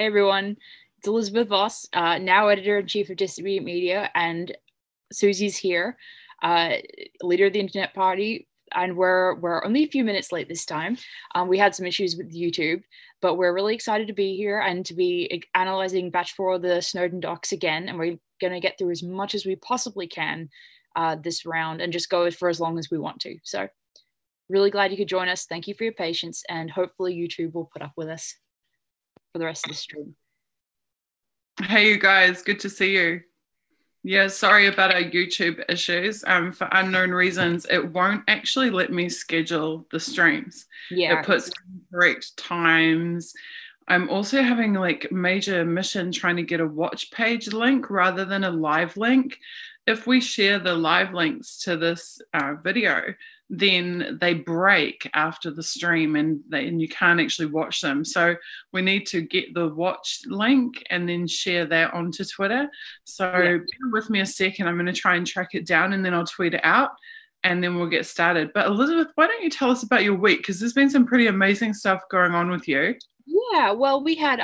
Hey everyone, it's Elizabeth Voss, now editor-in-chief of Disobedient Media, and Suzie's here, leader of the Internet Party, and we're only a few minutes late this time. We had some issues with YouTube, but we're really excited to be here and to be analyzing batch 4 of the Snowden docs again, and we're going to get through as much as we possibly can this round and just go for as long as we want to. So really glad you could join us. Thank you for your patience, and hopefully YouTube will put up with us for the rest of the stream. Hey you guys, good to see you. Yeah, sorry about our YouTube issues. For unknown reasons, it won't actually let me schedule the streams. Yeah, it puts correct times. I'm also having like major mission trying to get a watch page link rather than a live link. If we share the live links to this video, then they break after the stream and you can't actually watch them. So we need to get the watch link and then share that onto Twitter. So bear with me a second. I'm going to try and track it down and then I'll tweet it out and then we'll get started. But Elizabeth, why don't you tell us about your week? Because there's been some pretty amazing stuff going on with you. Yeah, well, we had,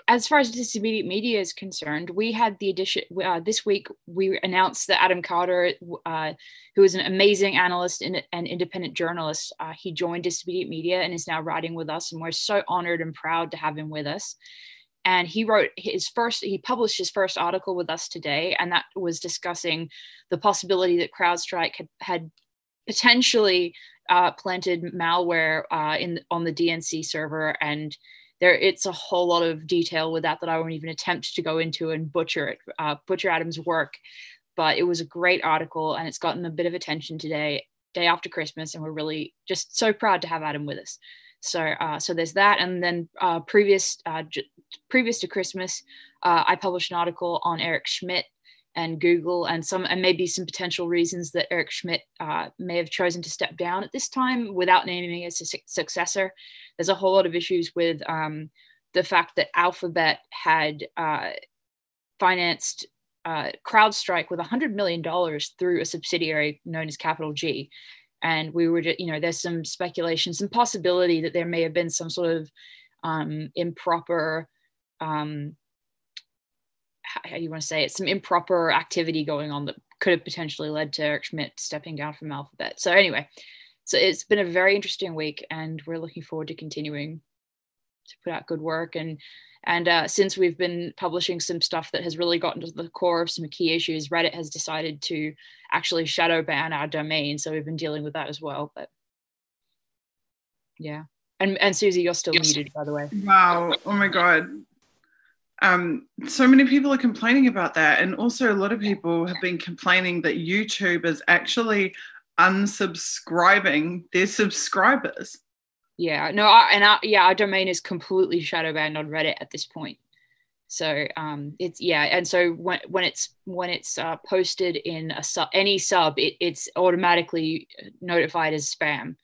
as far as Disobedient Media is concerned, we had the addition, this week we announced that Adam Carter, who is an amazing analyst and independent journalist, he joined Disobedient Media and is now writing with us, and we're so honored and proud to have him with us. And he published his first article with us today, and that was discussing the possibility that CrowdStrike had potentially planted malware on the DNC server, and it's a whole lot of detail with that I won't even attempt to go into and butcher Adam's work. But it was a great article, and it's gotten a bit of attention today, day after Christmas, and we're really just so proud to have Adam with us. So there's that, and then previous to Christmas, I published an article on Eric Schmidt and Google, and maybe some potential reasons that Eric Schmidt may have chosen to step down at this time without naming as a successor. There's a whole lot of issues with the fact that Alphabet had financed CrowdStrike with $100 million through a subsidiary known as Capital G. And we were, there's some speculation, some possibility that there may have been some sort of improper, how you want to say it, some improper activity going on that could have potentially led to Eric Schmidt stepping down from Alphabet. So anyway, so it's been a very interesting week, and we're looking forward to continuing to put out good work. And since we've been publishing some stuff that has really gotten to the core of some key issues, Reddit has decided to actually shadow ban our domain. So we've been dealing with that as well. But yeah. And Suzie, you're still muted, by the way. Wow. Oh my God. So many people are complaining about that. And also a lot of people have been complaining that YouTube is actually unsubscribing their subscribers. Yeah, no, our domain is completely shadow banned on Reddit at this point. So it's and so when it's posted in any sub, it's automatically notified as spam.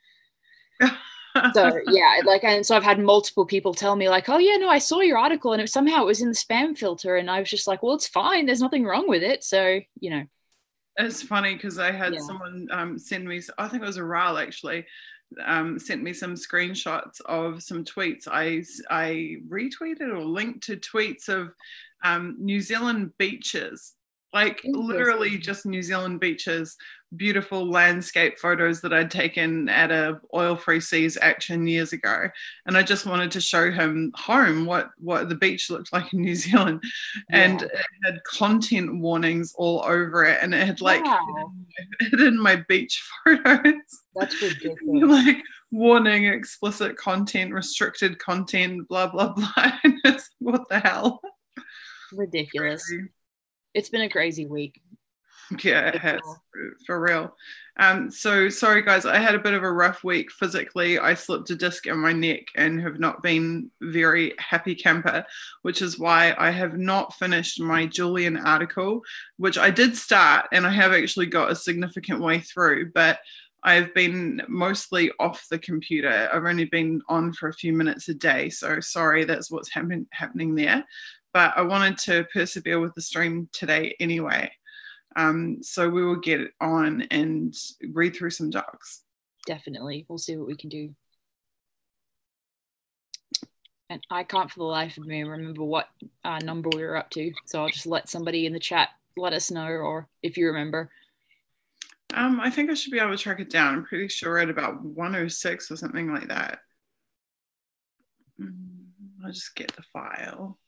So yeah, and so I've had multiple people tell me like, oh yeah, no, I saw your article and somehow it was in the spam filter, and I was just like, well, it's fine, there's nothing wrong with it. So it's funny because I had someone send me, I think it was a RAL actually, sent me some screenshots of some tweets. I retweeted or linked to tweets of New Zealand beaches, like literally just New Zealand beaches, beautiful landscape photos that I'd taken at a oil-free seas action years ago. And I just wanted to show him home what the beach looked like in New Zealand. And it had content warnings all over it, and it had like hidden my beach photos. That's ridiculous. Like warning, explicit content, restricted content, blah blah blah. What the hell? Ridiculous. Crazy. It's been a crazy week. Yeah, it has, for real. So sorry guys, I had a bit of a rough week physically. I slipped a disc in my neck and have not been very happy camper, which is why I have not finished my Julian article, which I did start and I have actually got a significant way through, but I've been mostly off the computer. I've only been on for a few minutes a day, so sorry, that's what's happening there. But I wanted to persevere with the stream today anyway. So we will get on and read through some docs. Definitely. We'll see what we can do. And I can't for the life of me remember what number we were up to. So I'll just let somebody in the chat let us know, or if you remember. I think I should be able to track it down. I'm pretty sure we're at about 106 or something like that. I'll just get the file.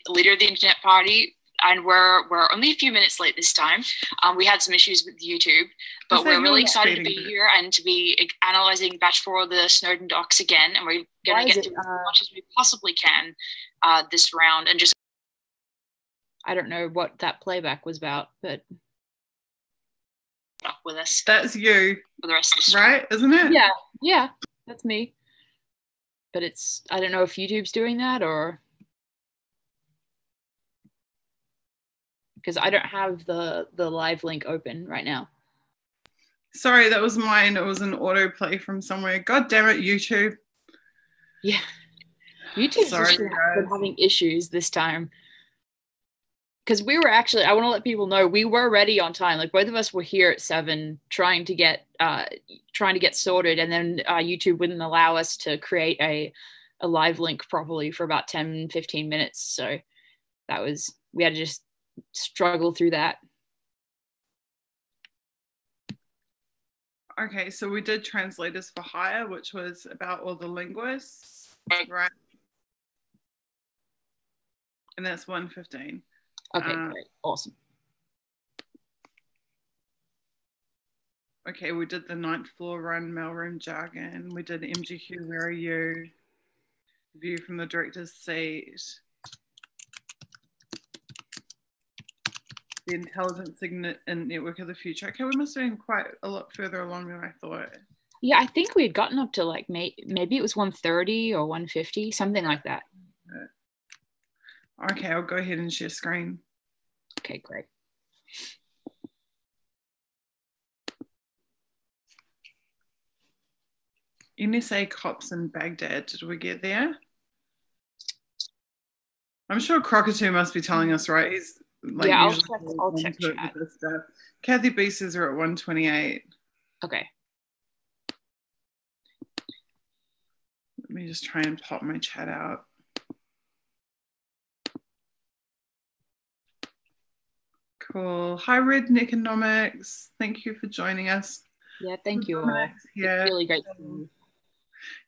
Leader of the Internet Party, and we're only a few minutes late this time. We had some issues with YouTube, but we're really excited to be here and to be analyzing batch 4 of the Snowden docs again, and we're going to get to as much as we possibly can this round. And just, I don't know what that playback was about, but with us. That's you for the rest of the stream. Right? Isn't it? Yeah, that's me. But it's, I don't know if YouTube's doing that, or because I don't have the live link open right now. Sorry, that was mine. It was an autoplay from somewhere. God damn it, YouTube. Yeah, YouTube's been having issues this time. Because we were actually, I want to let people know, we were ready on time. Like, both of us were here at 7 trying to get sorted, and then YouTube wouldn't allow us to create a live link properly for about 10-15 minutes. So that was, we had to just struggle through that. Okay, so we did Translators for Hire, which was about all the linguists, right? And that's 1:15. Okay, great. Awesome. Okay, we did the 9th floor run, mailroom jargon. We did MGQ, where are you? View from the director's seat. The intelligence signet and network of the future. Okay, we must have been quite a lot further along than I thought. Yeah, I think we had gotten up to like maybe it was 1:30 or 1:50, something like that. Okay, I'll go ahead and share screen. Okay, great. NSA cops in Baghdad. Did we get there? I'm sure Crockatoo must be telling us, right? He's like, yeah, I'll check chat. This stuff. Kathy B says are at 128. Okay. Let me just try and pop my chat out. Cool. Hi, Redneck Economics. Thank you for joining us. Yeah, thank you all. Yeah. It's really great to see you.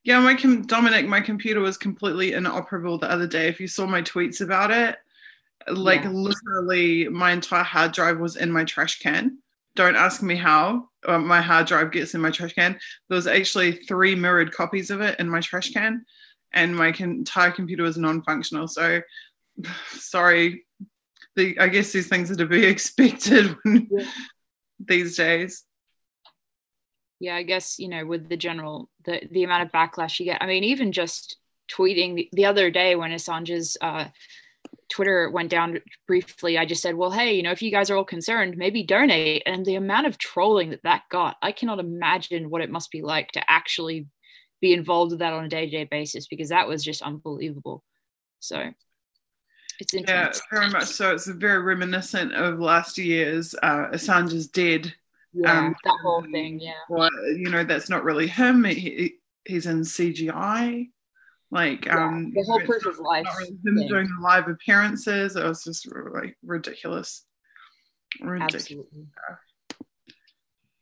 Yeah, Dominic, my computer was completely inoperable the other day. If you saw my tweets about it, like literally my entire hard drive was in my trash can. Don't ask me how my hard drive gets in my trash can. There was actually 3 mirrored copies of it in my trash can, and my entire computer was non-functional. So sorry. I guess these things are to be expected these days. Yeah, I guess, with the general, the amount of backlash you get. I mean, even just tweeting the other day when Assange's Twitter went down briefly, I just said, well, hey, if you guys are all concerned, maybe donate. And the amount of trolling that got, I cannot imagine what it must be like to actually be involved with that on a day-to-day basis, because that was just unbelievable. So it's intense. Yeah, very much so. It's very reminiscent of last year's Assange's dead. Yeah, that whole thing, yeah. Or, that's not really him. He's in CGI. Like, the whole proof of life. Not really him doing the live appearances. It was just like ridiculous. Absolutely.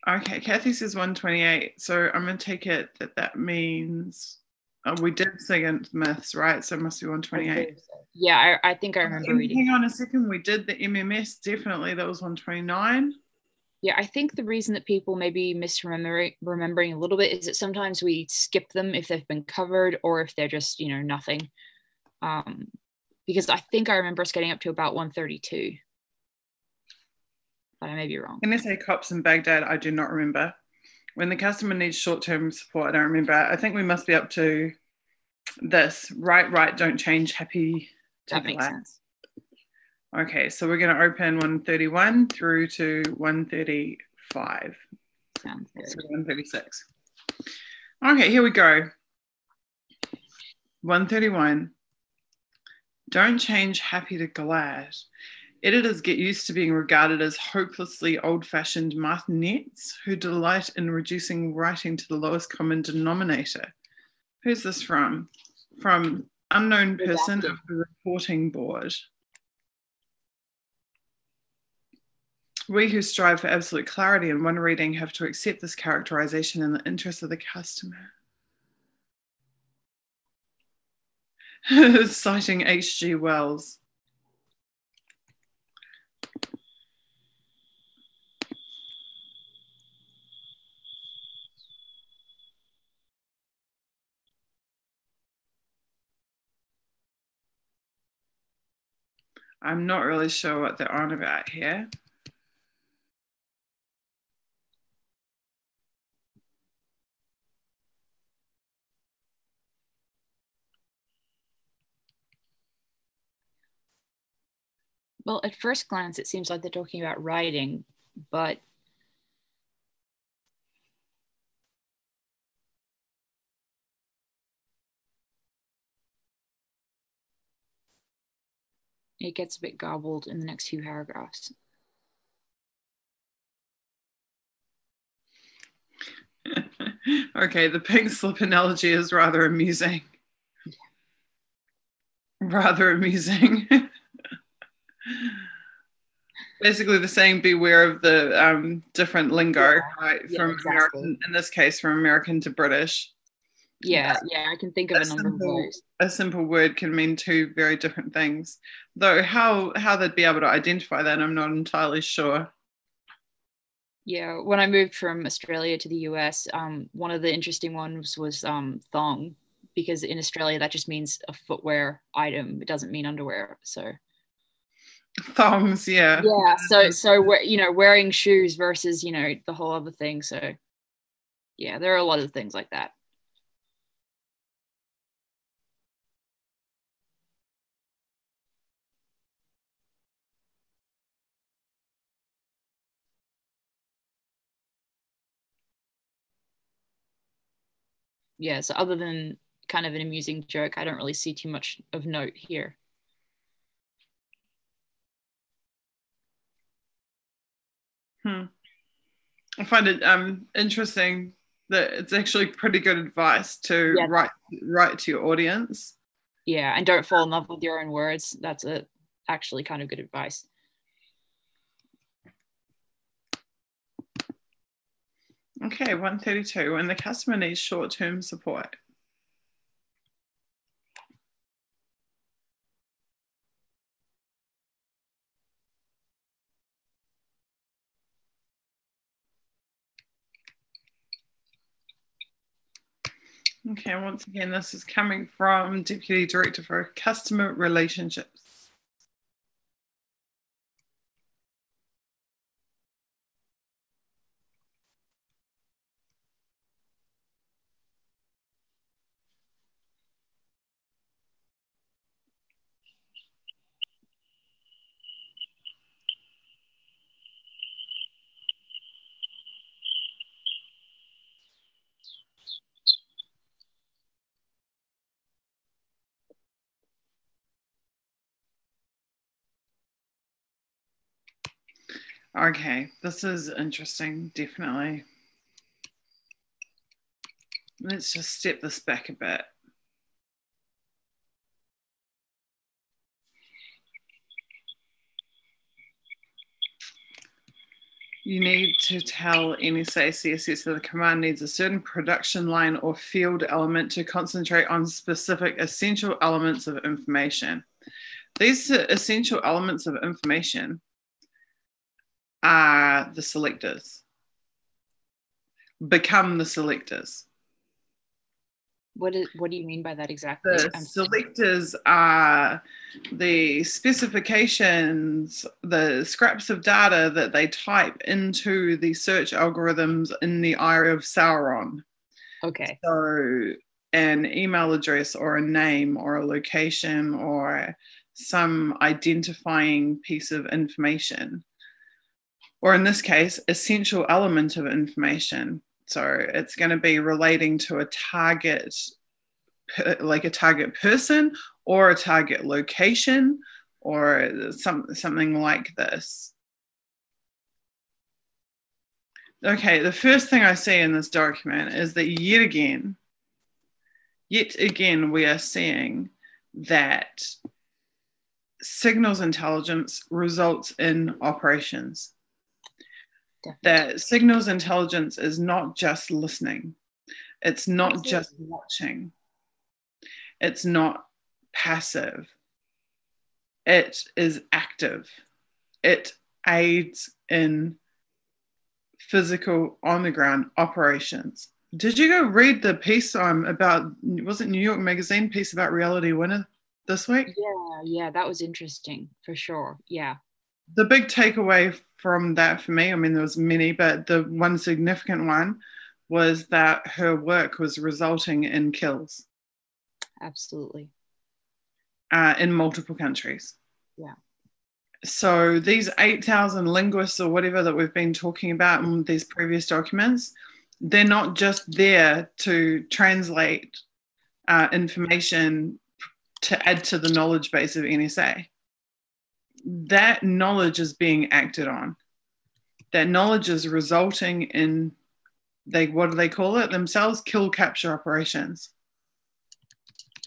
Okay, Kathy says 128. So I'm going to take it that means we did Second Myths, right? So it must be 128. Yeah, I think I remember reading. Hang on a second. We did the MMS. Definitely. That was 129. Yeah, I think the reason that people may be remembering a little bit is that sometimes we skip them if they've been covered, or if they're just, nothing. Because I think I remember us getting up to about 132. But I may be wrong. NSA cops in Baghdad, I do not remember. When the customer needs short-term support, I don't remember. I think we must be up to this. Right, don't change, happy. That makes sense. Okay, so we're going to open 131 through to 135. Sounds good. So 136. Okay, here we go. 131. Don't change happy to glad. Editors get used to being regarded as hopelessly old-fashioned martinets who delight in reducing writing to the lowest common denominator. Who's this from? From unknown person of the reporting board. We who strive for absolute clarity in one reading have to accept this characterization in the interest of the customer. Citing H.G. Wells. I'm not really sure what they're on about here. Well, at first glance, it seems like they're talking about writing, but it gets a bit garbled in the next few paragraphs. Okay, the pink slip analogy is rather amusing. Yeah. Rather amusing. Basically, the saying "beware of the different lingo," right? From exactly. American, in this case, from American to British. Yeah, I can think of a number of those. A simple word can mean two very different things. Though how they'd be able to identify that, I'm not entirely sure. Yeah, when I moved from Australia to the US, one of the interesting ones was thong, because in Australia that just means a footwear item. It doesn't mean underwear. So thongs, yeah. So wearing shoes versus the whole other thing. So yeah, there are a lot of things like that. Yeah, so other than kind of an amusing joke, I don't really see too much of note here. I find it interesting that it's actually pretty good advice to write to your audience. Yeah, and don't fall in love with your own words. That's actually kind of good advice. Okay, 132. When the customer needs short-term support. Okay, once again, this is coming from Deputy Director for Customer Relationships. Okay, this is interesting, definitely. Let's just step this back a bit. You need to tell NSA CSS that the command needs a certain production line or field element to concentrate on specific essential elements of information. These essential elements of information are the selectors. Become the selectors. What do you mean by that exactly? The selectors are the specifications, the scraps of data that they type into the search algorithms in the Eye of Sauron. Okay. So an email address or a name or a location or some identifying piece of information. Or in this case, essential element of information. So it's going to be relating to a target, like a target person or a target location or something like this. Okay, the first thing I see in this document is that yet again, we are seeing that signals intelligence results in operations. Definitely. That signals intelligence is not just listening. It's not just watching. It's not passive. It is active. It aids in physical on the ground operations. Did you go read the piece about, was it New York Magazine piece about reality winner this week? Yeah, that was interesting for sure. Yeah. The big takeaway from that for me, I mean, there was many, but the one significant one was that her work was resulting in kills. Absolutely. In multiple countries. Yeah. So these 8,000 linguists or whatever that we've been talking about in these previous documents, they're not just there to translate information to add to the knowledge base of NSA. That knowledge is being acted on. That knowledge is resulting in, what do they call it themselves? Kill capture operations.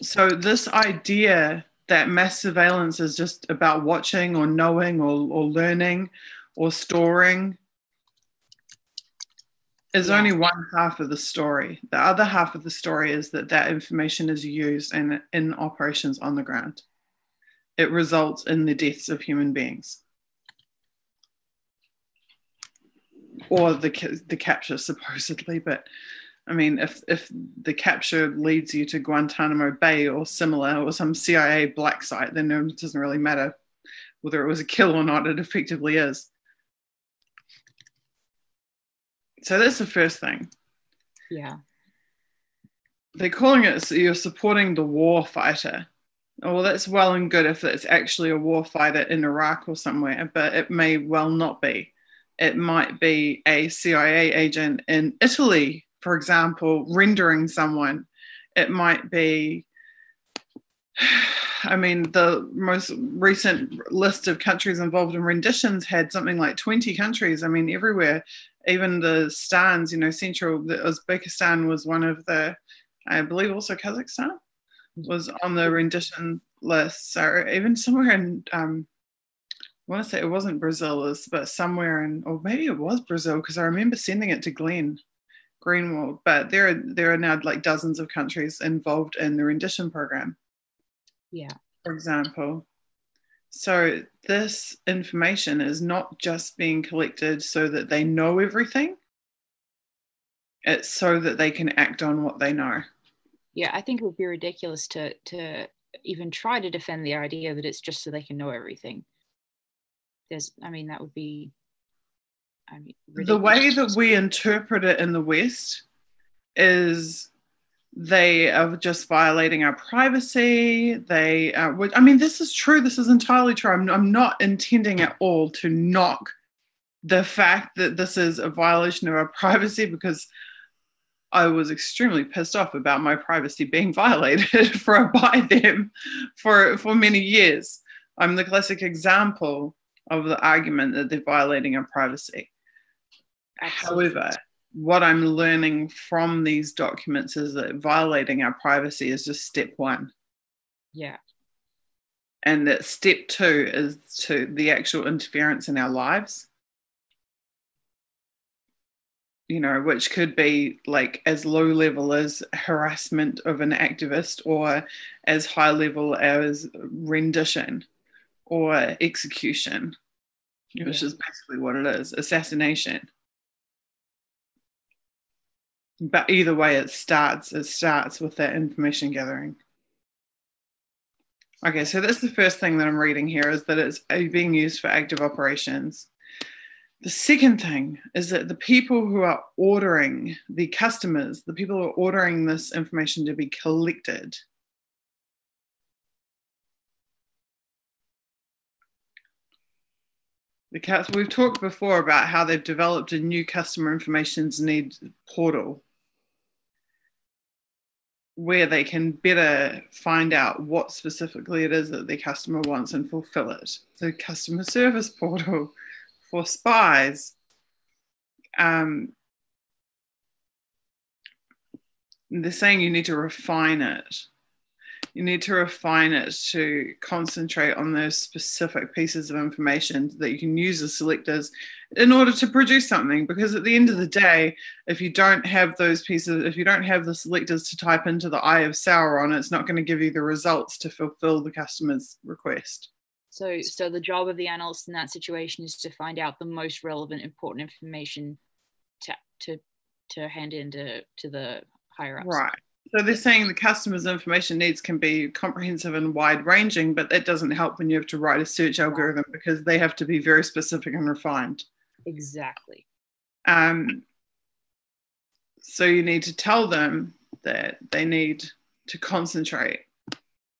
So this idea that mass surveillance is just about watching or knowing or learning or storing is only one half of the story. The other half of the story is that information is used in operations on the ground. It results in the deaths of human beings. Or the capture, supposedly, but I mean, if the capture leads you to Guantanamo Bay or similar, or some CIA black site, then it doesn't really matter whether it was a kill or not. It effectively is. So that's the first thing. Yeah. They're calling it, so you're supporting the war fighter. Oh, well, that's well and good if it's actually a war fighter in Iraq or somewhere, but it may well not be. It might be a CIA agent in Italy, for example, rendering someone. It might be, I mean, the most recent list of countries involved in renditions had something like 20 countries. I mean, everywhere, even the stans, central, Uzbekistan was one of the, I believe also Kazakhstan was on the rendition list. So even somewhere in, I want to say it wasn't Brazil, but somewhere in, or maybe it was Brazil, because I remember sending it to Glenn Greenwald. But there are now like dozens of countries involved in the rendition program. Yeah. For example. So this information is not just being collected so that they know everything. It's so that they can act on what they know. Yeah, I think it would be ridiculous to even try to defend the idea that it's just so they can know everything. That would be, ridiculous. The way that we interpret it in the West is they are just violating our privacy. This is true. This is entirely true. I'm not intending at all to knock the fact that this is a violation of our privacy, because I was extremely pissed off about my privacy being violated by them for many years. I'm the classic example of the argument that they're violating our privacy. Absolutely. However, what I'm learning from these documents is that violating our privacy is just step one. Yeah. And that step two is to the actual interference in our lives. Which could be like as low level as harassment of an activist, or as high level as rendition or execution, which is basically what it is, assassination. But either way, it starts with that information gathering. Okay, so that's the first thing that I'm reading here, is that it's being used for active operations. The second thing is that the people who are ordering, the customers, the people who are ordering this information to be collected, we've talked before about how they've developed a new customer information needs portal. where they can better find out what specifically it is that their customer wants and fulfill it. So customer service portal for spies. They're saying you need to refine it. You need to refine it to concentrate on those specific pieces of information that you can use as selectors in order to produce something. Because at the end of the day, if you don't have those pieces, if you don't have the selectors to type into the Eye of Sauron, it's not going to give you the results to fulfill the customer's request. So the job of the analyst in that situation is to find out the most relevant, important information to hand into to the higher ups. Right. So they're saying the customer's information needs can be comprehensive and wide-ranging, but that doesn't help when you have to write a search algorithm because they have to be very specific and refined. Exactly. So you need to tell them that they need to concentrate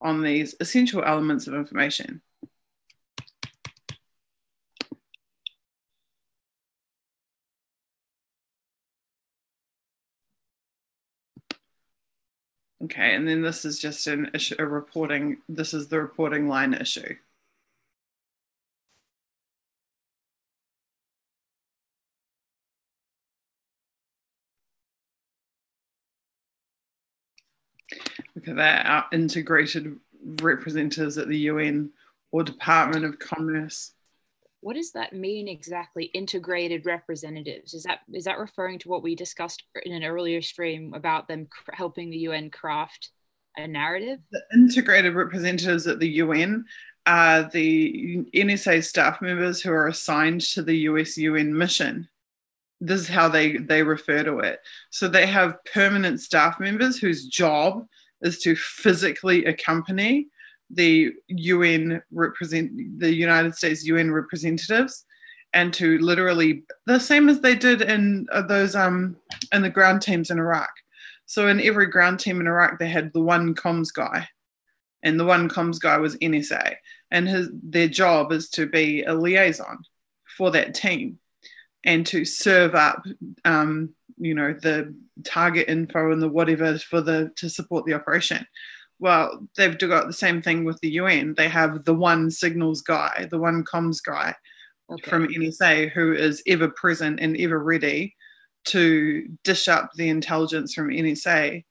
on these essential elements of information. Okay, and then this is just an issue, a reporting, this is the reporting line issue. Look at that, our integrated representatives at the UN or Department of Commerce. What does that mean exactly, integrated representatives? Is that referring to what we discussed in an earlier stream about them helping the UN craft a narrative? The integrated representatives at the UN are the NSA staff members who are assigned to the US UN mission. This is how they refer to it. So they have permanent staff members whose job is to physically accompany the United States UN representatives, and to literally, the same as they did in those in the ground teams in Iraq. So in every ground team in Iraq, they had the one comms guy, and the one comms guy was NSA, and their job is to be a liaison for that team and to serve up, the target info and the whatever to support the operation. Well, they've got the same thing with the UN. They have the one signals guy, the one comms guy from NSA who is ever present and ever ready to dish up the intelligence from NSA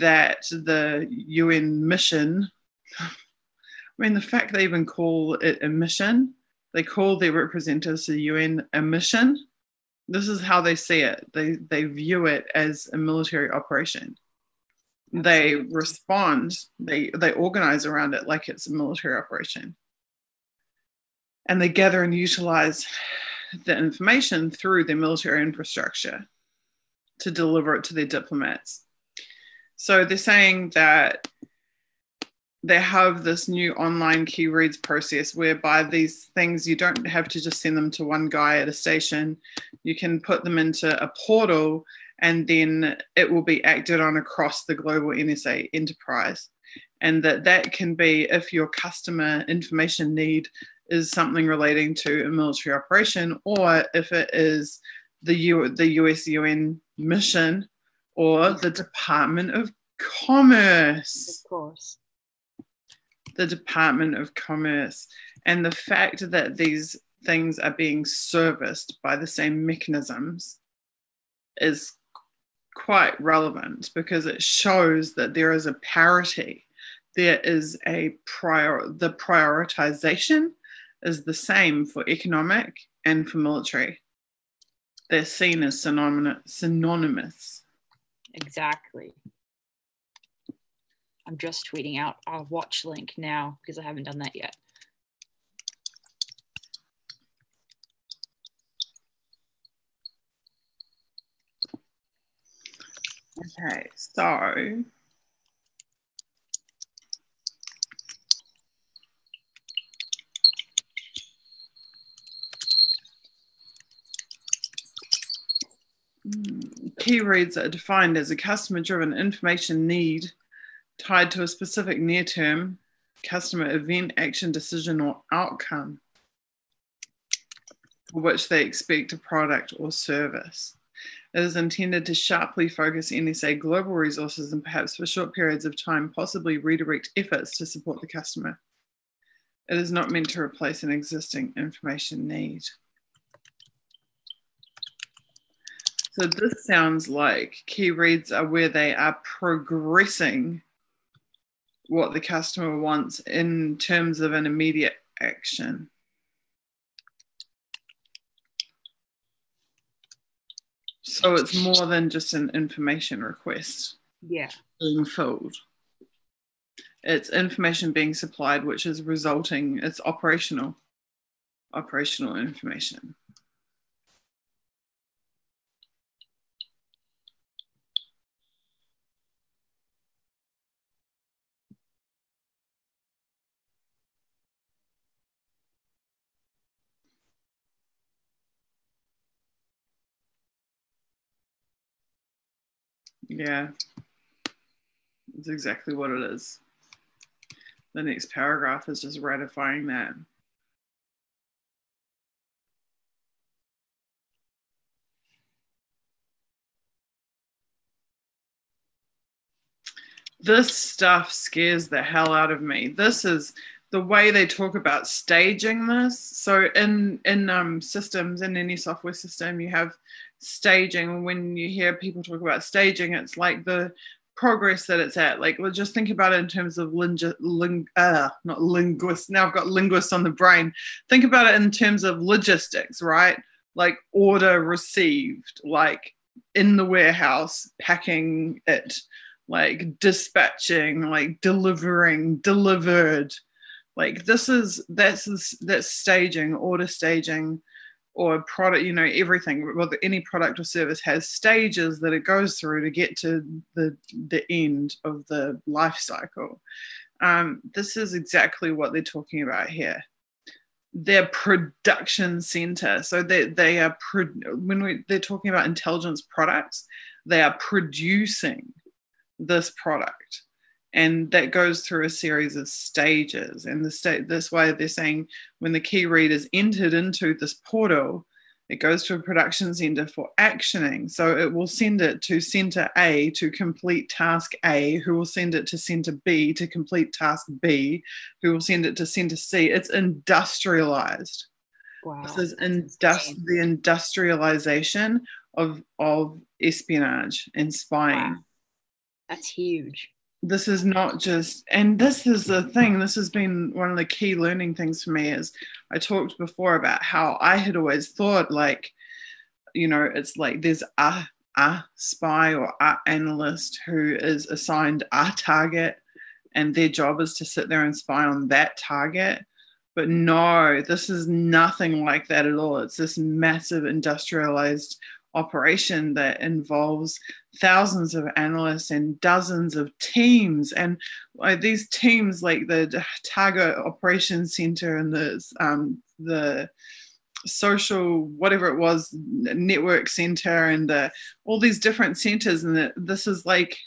that the UN mission, I mean, the fact they even call it a mission, they call their representatives to the UN a mission. This is how they see it. They view it as a military operation. They respond, they organize around it like it's a military operation. And they gather and utilize the information through their military infrastructure to deliver it to their diplomats. So they're saying that they have this new online key reads process whereby these things, you don't have to just send them to one guy at a station. You can put them into a portal and then it will be acted on across the global NSA enterprise. And that can be if your customer information need is something relating to a military operation, or if it is the US UN mission or the Department of Commerce. Of course. The Department of Commerce. And the fact that these things are being serviced by the same mechanisms is quite relevant because it shows that there is a parity. There is the prioritization is the same for economic and for military. They're seen as synonymous. Exactly. I'm just tweeting out our watch link now because I haven't done that yet. Okay, so key reads are defined as a customer-driven information need tied to a specific near-term customer event, action, decision, or outcome for which they expect a product or service. It is intended to sharply focus NSA global resources and perhaps for short periods of time, possibly redirect efforts to support the customer. It is not meant to replace an existing information need. So this sounds like key reads are where they are progressing what the customer wants in terms of an immediate action. So it's more than just an information request being filled. It's information being supplied, which is resulting, it's operational information. Yeah, it's exactly what it is. The next paragraph is just ratifying that. This stuff scares the hell out of me. This is the way they talk about staging this. So in systems, in any software system, you have staging. When you hear people talk about staging, it's like the progress that it's at. Like, well, just think about it in terms of not linguists. Now I've got linguists on the brain. Think about it in terms of logistics, right? Like order received, like in the warehouse, packing it, like dispatching, like delivering, delivered. Like that's staging, order staging, or product, you know, everything. Well, any product or service has stages that it goes through to get to the end of the life cycle. This is exactly what they're talking about here. Their production center. So they are they're talking about intelligence products, they are producing this product, and that goes through a series of stages. And this way they're saying when the key read is entered into this portal, it goes to a production center for actioning. So it will send it to center A to complete task A, who will send it to center B to complete task B, who will send it to center C. It's industrialized. Wow, this is the industrialization of espionage and spying. Wow. That's huge. This is not just, and this is the thing, this has been one of the key learning things for me. Is I talked before about how I had always thought, like, you know, it's like there's a spy or a analyst who is assigned a target and their job is to sit there and spy on that target. But no, this is nothing like that at all. It's this massive industrialized operation that involves thousands of analysts and dozens of teams. And these teams, like the Target Operations Center and the social, whatever it was, network center, and all these different centers. And this is like,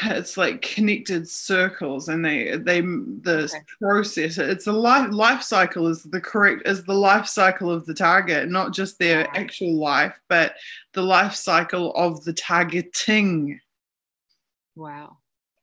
it's like connected circles, and process, it's a life cycle is the life cycle of the target, not just their actual life, but the life cycle of the targeting. Wow.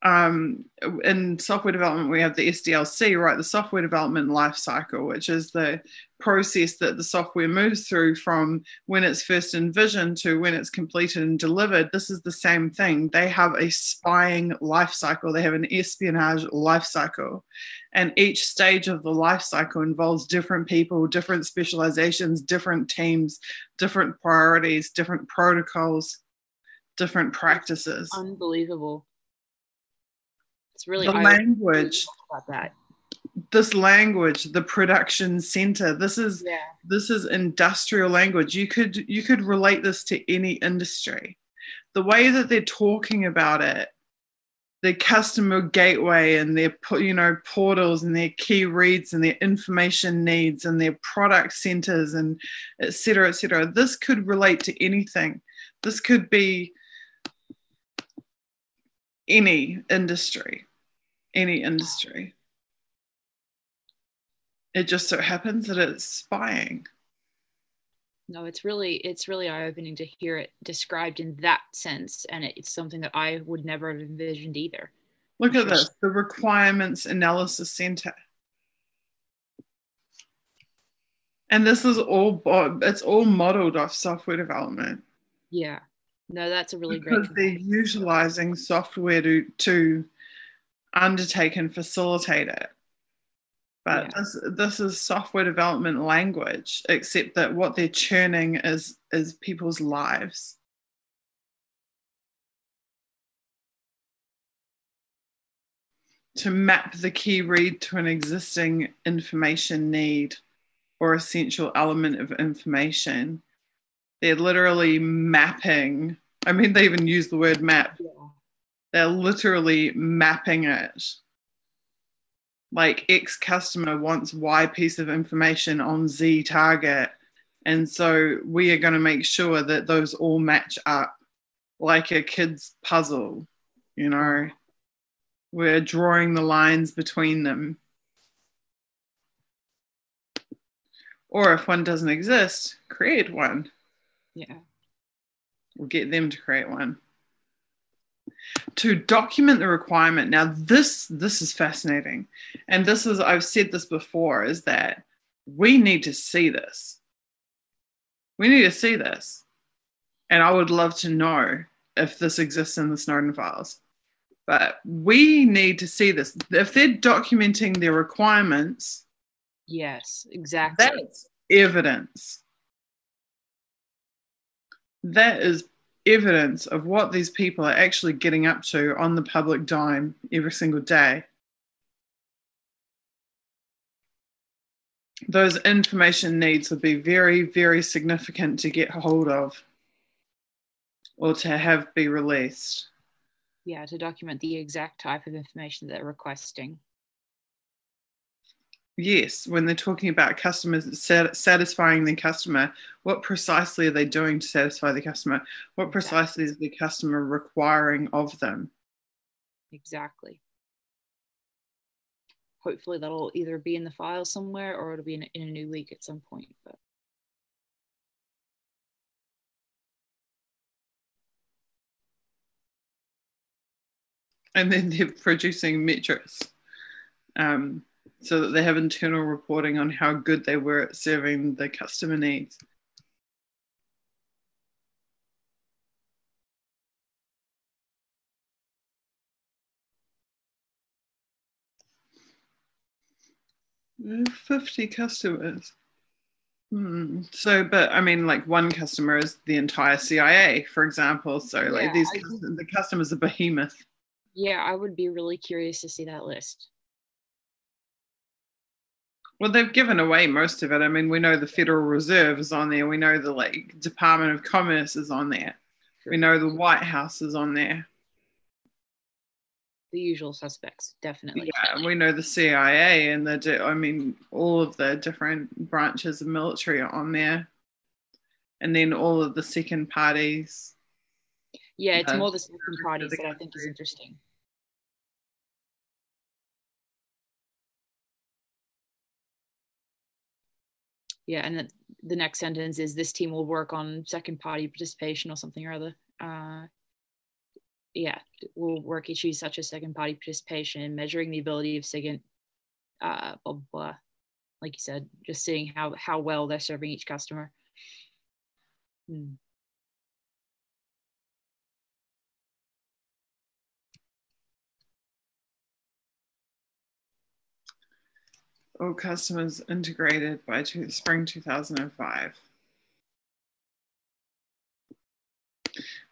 In software development, we have the SDLC, right? The software development life cycle, which is the process that the software moves through from when it's first envisioned to when it's completed and delivered. This is the same thing. They have a spying life cycle. They have an espionage life cycle. And each stage of the life cycle involves different people, different specializations, different teams, different priorities, different protocols, different practices. It's unbelievable. It's really the language about that. This language, the production center, this is industrial language. You could relate this to any industry. The way that they're talking about it, their customer gateway and their portals and their key reads and their information needs and their product centers and et cetera, this could relate to anything. This could be any industry. It just so happens that it's spying. No, it's really eye-opening to hear it described in that sense, and it's something that I would never have envisioned either. Look at this, the Requirements Analysis Center. And this is it's all modeled off software development. Yeah. No, that's a really great. Because they're utilizing software to undertake and facilitate it. But this is software development language, except that what they're churning is people's lives. To map the key read to an existing information need or essential element of information. They're literally mapping. I mean, they even use the word map. Yeah. They're literally mapping it. Like X customer wants Y piece of information on Z target. And so we are going to make sure that those all match up like a kid's puzzle, you know. We're drawing the lines between them. Or if one doesn't exist, create one. Yeah. We'll get them to create one. To document the requirement. Now, this is fascinating. And this is, I've said this before, is that we need to see this. We need to see this. And I would love to know if this exists in the Snowden files. But we need to see this. If they're documenting their requirements. Yes, exactly. That's evidence. That is evidence of what these people are actually getting up to on the public dime every single day. Those information needs would be very, very significant to get hold of or to have be released. Yeah, to document the exact type of information that they're requesting. Yes, when they're talking about customers satisfying the customer, what precisely are they doing to satisfy the customer? What precisely is the customer requiring of them? Exactly. Hopefully that'll either be in the file somewhere or it'll be in a new leak at some point. But and then they're producing metrics. So that they have internal reporting on how good they were at serving the customer needs. We have 50 customers. So, but I mean, like one customer is the entire CIA, for example. So, like the customer's a behemoth. Yeah, I would be really curious to see that list. Well, they've given away most of it. I mean, we know the Federal Reserve is on there. We know the Department of Commerce is on there. Sure. We know the White House is on there. The usual suspects, definitely. Yeah, we know the CIA and all of the different branches of military are on there. And then all of the second parties. Yeah, it's more the second parties that I think is interesting. Yeah, and then the next sentence is this team will work on second party participation or something or other. Yeah, will work issues such as second party participation, measuring the ability of second, blah, blah, blah. Like you said, just seeing how well they're serving each customer. All customers integrated by spring 2005.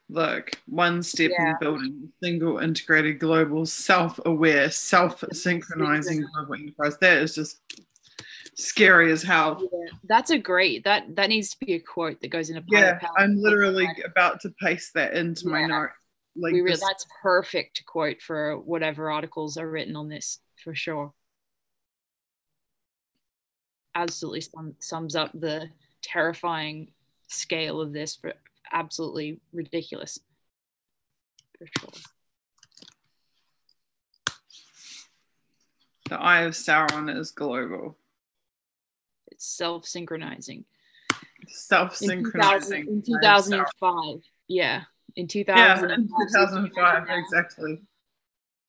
Look, one step in building a single integrated global self-aware, self-synchronizing global enterprise. That is just scary as hell. Yeah, that's a great, that needs to be a quote that goes in a pilot. Yeah, I'm literally about to paste that into my note. That's perfect to quote for whatever articles are written on this, for sure. Absolutely sums up the terrifying scale of this. For absolutely ridiculous, for sure. The Eye of Sauron is global. It's self-synchronizing. self-synchronizing. In 2005. Yeah. In Yeah, 2005. in So 2005, exactly.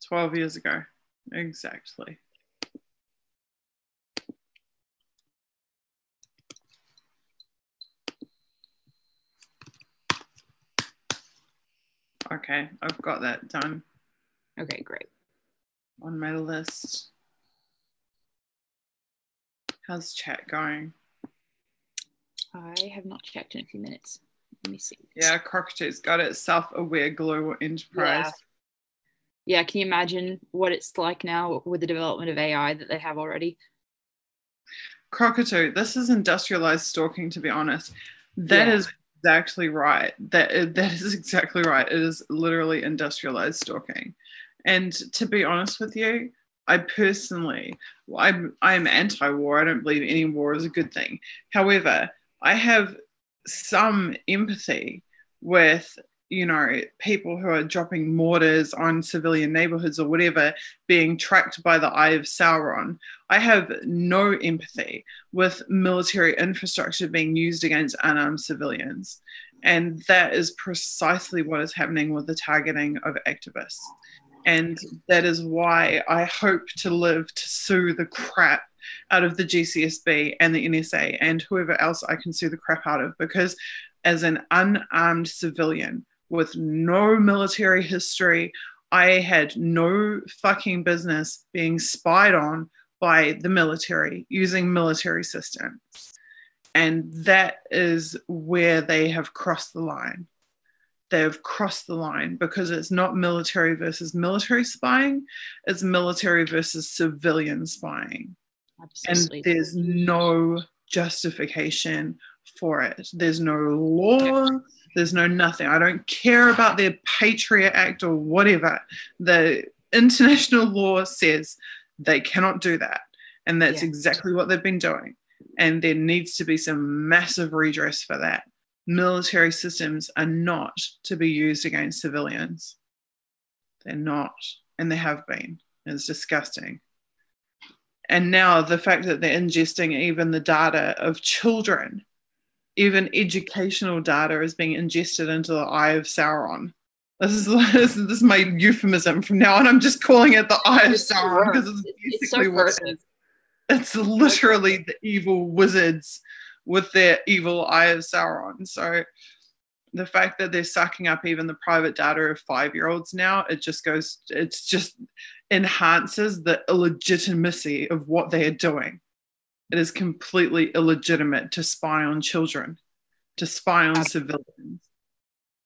12 years ago. Exactly. Okay, I've got that done. Okay, great. On my list. How's chat going? I have not checked in a few minutes. Let me see. Yeah, Cockatoo's got it. Self-aware global enterprise. Yeah, can you imagine what it's like now with the development of AI that they have already? Cockatoo, this is industrialized stalking, to be honest. That is exactly right. That is exactly right. It is literally industrialized stalking. And to be honest with you, I personally, I'm anti-war. I don't believe any war is a good thing. However, I have some empathy with, people who are dropping mortars on civilian neighborhoods or whatever, being tracked by the eye of Sauron. I have no empathy with military infrastructure being used against unarmed civilians. And that is precisely what is happening with the targeting of activists. And that is why I hope to live to sue the crap out of the GCSB and the NSA and whoever else I can sue the crap out of, because as an unarmed civilian with no military history, I had no fucking business being spied on by the military using military systems. And that is where they have crossed the line. They have crossed the line because it's not military versus military spying, it's military versus civilian spying. Absolutely. And there's no justification for it. There's no law, there's no nothing. I don't care about their Patriot Act or whatever. The international law says they cannot do that. And that's exactly what they've been doing. And there needs to be some massive redress for that. Military systems are not to be used against civilians. They're not, and they have been. It's disgusting. And now the fact that they're ingesting even the data of children, even educational data is being ingested into the eye of Sauron. This is my euphemism from now on. I'm just calling it the eye of Sauron because it's basically what it is. It's literally the evil wizards with their evil eye of Sauron. So the fact that they're sucking up even the private data of 5-year-olds now, it just enhances the illegitimacy of what they are doing. It is completely illegitimate to spy on children, to spy on civilians,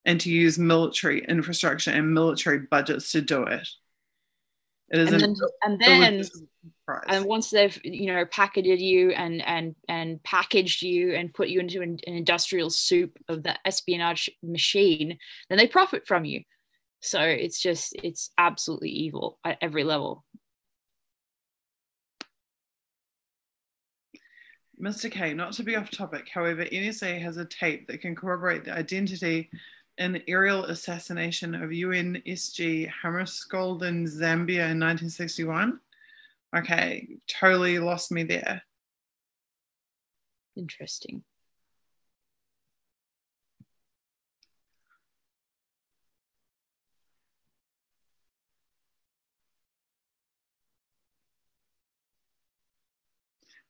and to use military infrastructure and military budgets to do it. It is and once they've packaged you and packaged you and put you into an industrial soup of the espionage machine, then they profit from you. So it's absolutely evil at every level. Mr. K, not to be off topic, however, NSA has a tape that can corroborate the identity and aerial assassination of UNSG Hammarskjöld in Zambia in 1961. Okay, totally lost me there. Interesting.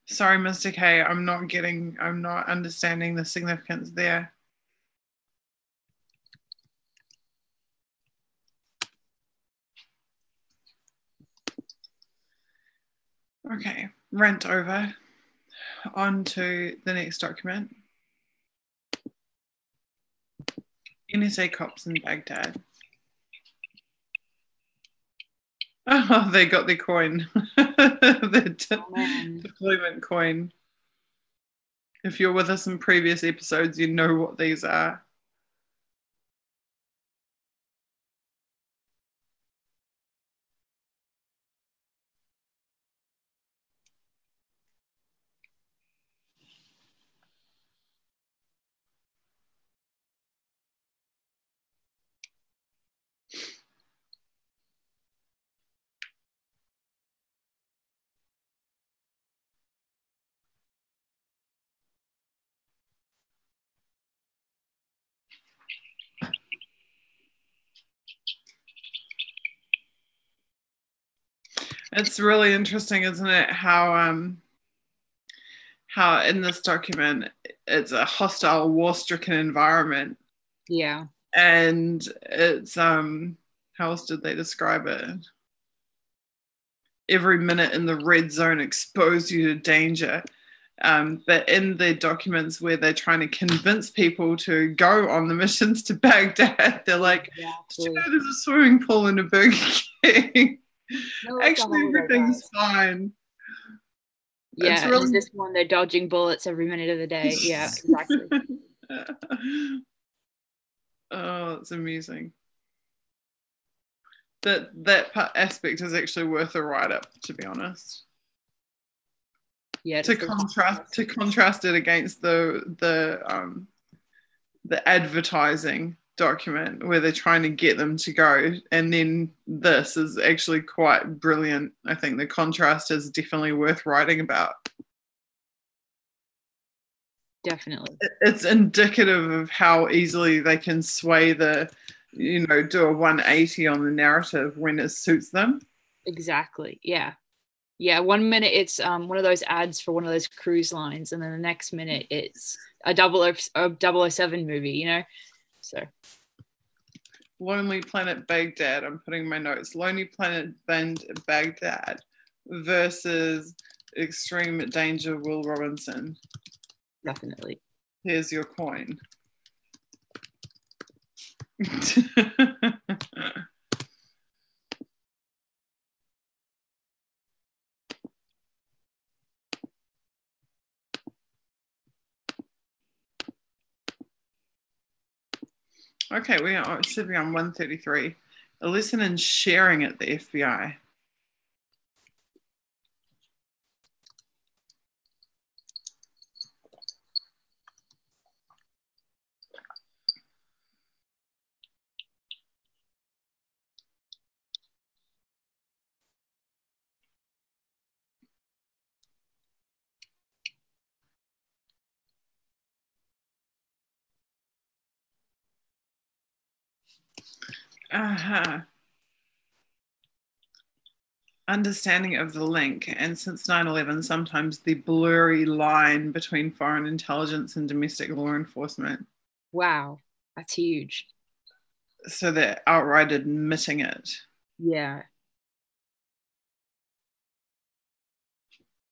Sorry, Mr. K, I'm not understanding the significance there. Okay, rant over. On to the next document. NSA cops in Baghdad. Oh, they got their coin. The deployment coin. If you're with us in previous episodes, you know what these are. It's really interesting, isn't it? How in this document it's a hostile, war-stricken environment. Yeah. And it's how else did they describe it? Every minute in the red zone exposed you to danger. But in the documents where they're trying to convince people to go on the missions to Baghdad, they're like, did you know there's a swimming pool in a Burger King? No, actually, everything's fine. Yeah, really... is this one they're dodging bullets every minute of the day? Yeah, exactly. Oh, it's amusing. That aspect is actually worth a write-up, to be honest. Yeah. To contrast it against the advertising document where they're trying to get them to go, and then this is actually quite brilliant. I think the contrast is definitely worth writing about. Definitely. It's indicative of how easily they can sway do a 180 on the narrative when it suits them. Exactly. Yeah. 1 minute it's one of those ads for one of those cruise lines, and then the next minute it's a 007 movie, so Lonely Planet Baghdad, I'm putting my notes, Lonely Planet Baghdad versus Extreme Danger Will Robinson. Definitely. Here's your coin. Okay, it should be on 133. A lesson in sharing at the FBI. Understanding of the link, and since 9/11, sometimes the blurry line between foreign intelligence and domestic law enforcement. Wow, that's huge. So they're outright admitting it. Yeah.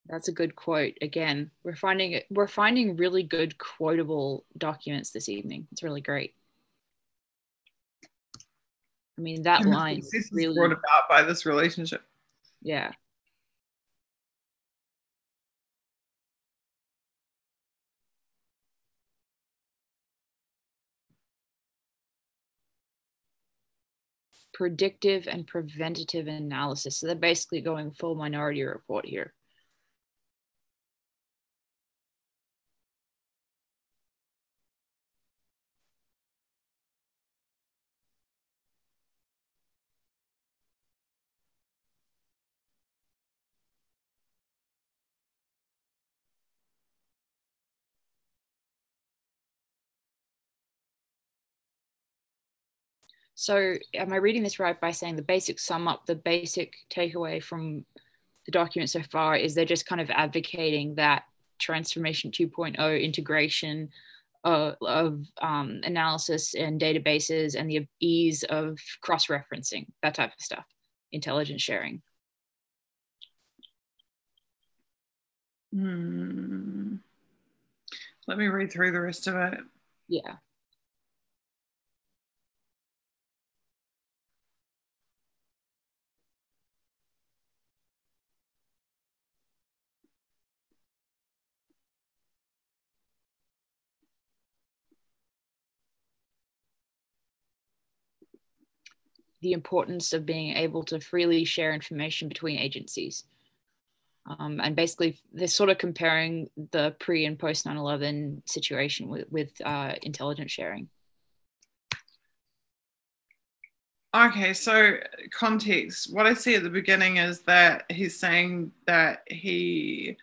That's a good quote. Again, we're finding really good quotable documents this evening. It's really great. I mean, that line is really brought about by this relationship. Yeah. Predictive and preventative analysis. So they're basically going full Minority Report here. So am I reading this right by saying the basic takeaway from the document so far is they're just kind of advocating that transformation 2.0 integration of analysis and databases and the ease of cross-referencing, that type of stuff, intelligence sharing? Let me read through the rest of it. Yeah. The importance of being able to freely share information between agencies. And basically, they're sort of comparing the pre and post 9/11 situation with intelligence sharing. Okay, so context. What I see at the beginning is that he's saying that his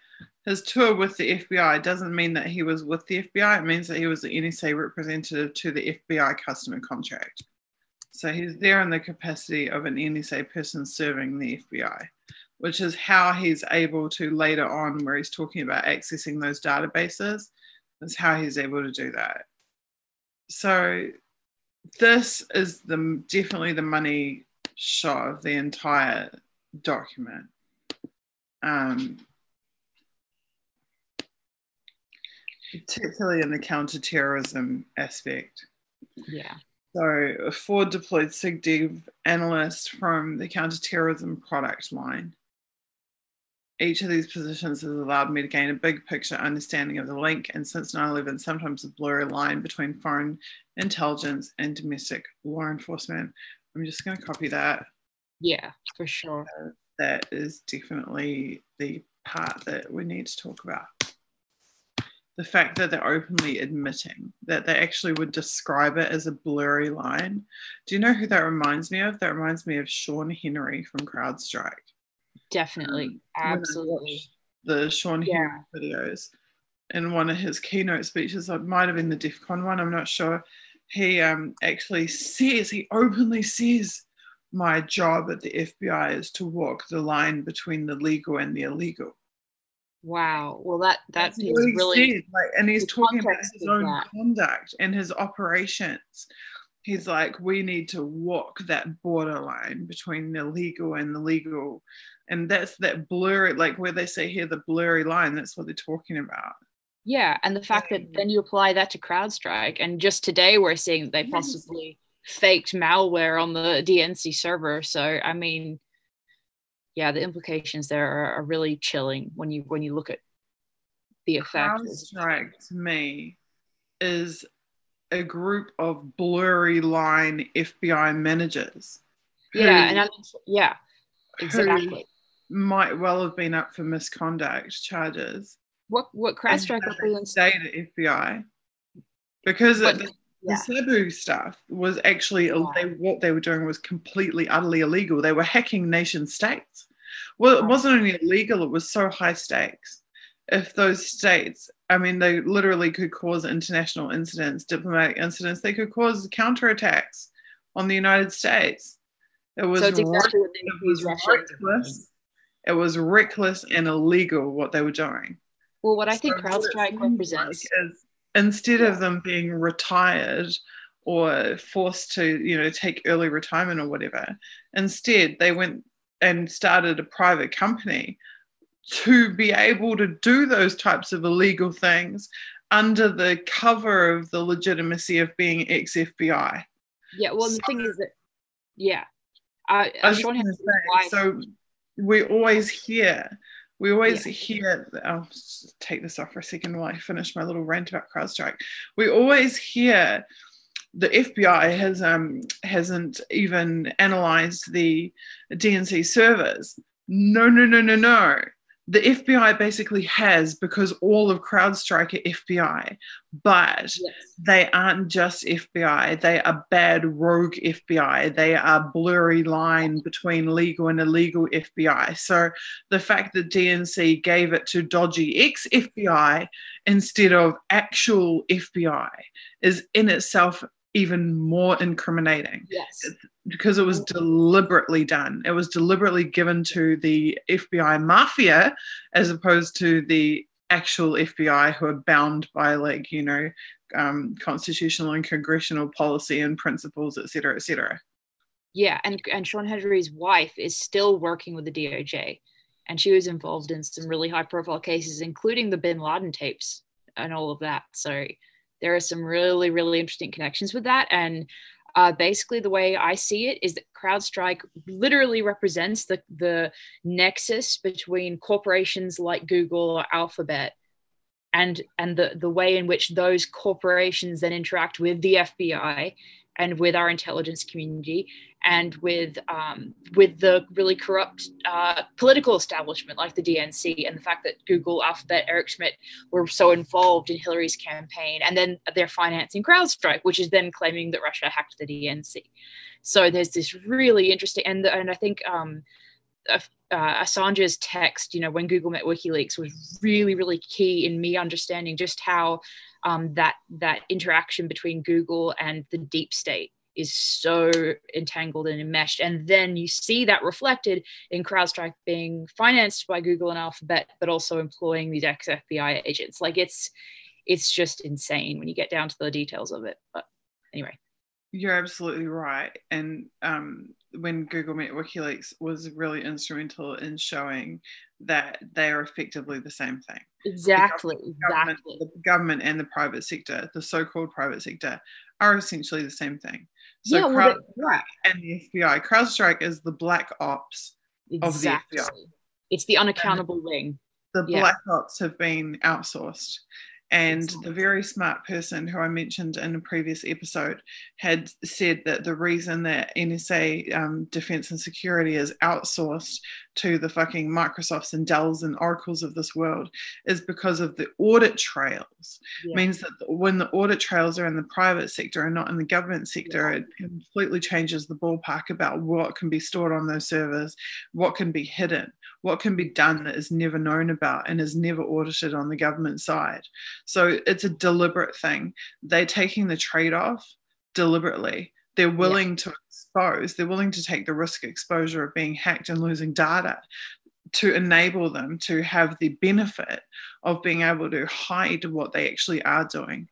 tour with the FBI doesn't mean that he was with the FBI. It means that he was the NSA representative to the FBI customer contract. So he's there in the capacity of an NSA person serving the FBI. which is how he's able to later on, where he's talking about accessing those databases, is how he's able to do that. So this is definitely the money shot of the entire document. Particularly in the counterterrorism aspect. Yeah. So a forward deployed SIGDev analyst from the counterterrorism product line. Each of these positions has allowed me to gain a big picture understanding of the link, and since 9/11, sometimes a blurry line between foreign intelligence and domestic law enforcement. I'm just going to copy that. Yeah, for sure. That is definitely the part that we need to talk about. The fact that they're openly admitting that they actually would describe it as a blurry line. Do you know who that reminds me of? That reminds me of Sean Henry from CrowdStrike. Definitely. Absolutely. The Sean Henry videos. In one of his keynote speeches, it might have been the DEF CON one, I'm not sure. He actually says, he openly says, my job at the FBI is to walk the line between the legal and the illegal. Wow. Well, that's is really said, like, and he's talking about his own conduct and his operations. He's like, we need to walk that borderline between the legal and the legal, and that's that blurry, like where they say here the blurry line. That's what they're talking about. Yeah, and the fact that then you apply that to CrowdStrike, and just today we're seeing that they possibly faked malware on the DNC server. So I mean, yeah, the implications there are really chilling when you look at the effect. CrowdStrike to me is a group of blurry line FBI managers. Yeah, exactly. Might well have been up for misconduct charges. What CrowdStrike represents? Stayed at FBI because the Cebu stuff was actually what they were doing was completely, utterly illegal. They were hacking nation states. Well, it wasn't only illegal; it was so high stakes. If those states, I mean, they literally could cause international incidents, diplomatic incidents. They could cause counterattacks on the United States. It was, reckless. It was reckless and illegal what they were doing. Well, what I think CrowdStrike represents is instead of them being retired or forced to, take early retirement or whatever, instead they went and started a private company to be able to do those types of illegal things under the cover of the legitimacy of being ex-FBI. Yeah, well, the thing is that, so we always hear, I'll just take this off for a second while I finish my little rant about CrowdStrike. We always hear the FBI hasn't even analyzed the DNC servers. No. The FBI basically has, because all of CrowdStrike are FBI, but they aren't just FBI. They are bad rogue FBI. They are blurry line between legal and illegal FBI. So the fact that DNC gave it to dodgy ex-FBI instead of actual FBI is in itself even more incriminating. Yes. Because it was deliberately done. It was deliberately given to the FBI mafia as opposed to the actual FBI who are bound by constitutional and congressional policy and principles, et cetera, et cetera. Yeah, and Sean Henry's wife is still working with the DOJ, and she was involved in some really high profile cases, including the Bin Laden tapes and all of that. So there are some really, really interesting connections with that. And basically the way I see it is that CrowdStrike literally represents the nexus between corporations like Google or Alphabet and the way in which those corporations then interact with the FBI and with our intelligence community and with the really corrupt political establishment like the DNC, and the fact that Google, Alphabet, Eric Schmidt were so involved in Hillary's campaign, and then they're financing CrowdStrike, which is then claiming that Russia hacked the DNC. So there's this really interesting, and I think Assange's text, when Google met WikiLeaks, was really, really key in me understanding just how that interaction between Google and the deep state is so entangled and enmeshed. And then you see that reflected in CrowdStrike being financed by Google and Alphabet, but also employing these ex-FBI agents. Like it's just insane when you get down to the details of it. But anyway. You're absolutely right. And when Google met WikiLeaks was really instrumental in showing that they are effectively the same thing. Exactly. The government and the private sector, the so-called private sector, are essentially the same thing. So CrowdStrike and the FBI. CrowdStrike is the black ops of the FBI. It's the unaccountable wing. The black ops have been outsourced. And the very smart person who I mentioned in a previous episode had said that the reason that NSA defense and security is outsourced to the fucking Microsofts and Dells and Oracles of this world is because of the audit trails. Means that when the audit trails are in the private sector and not in the government sector, it completely changes the ballpark about what can be stored on those servers, what can be hidden, what can be done that is never known about and is never audited on the government side. So it's a deliberate thing. They're taking the trade-off deliberately. They're willing to expose, they're willing to take the risk exposure of being hacked and losing data to enable them to have the benefit of being able to hide what they actually are doing.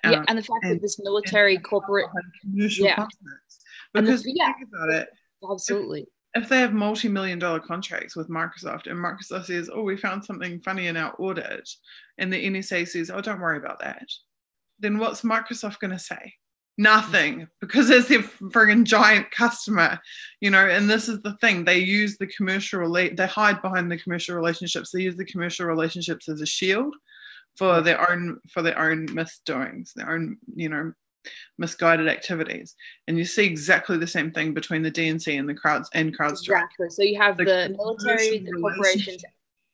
And the fact that this military corporate commercial contracts. Because think about it. Absolutely. If they have multi-million-dollar contracts with Microsoft and Microsoft says, oh, we found something funny in our audit, and the NSA says, oh, don't worry about that, then what's Microsoft going to say? Nothing, because it's their friggin' giant customer, you know. And this is the thing, they use the commercial, they hide behind the commercial relationships. They use the commercial relationships as a shield for their own misdoings, their own, you know, misguided activities. And you see exactly the same thing between the DNC and CrowdStrike. Exactly. So you have the military, the corporations,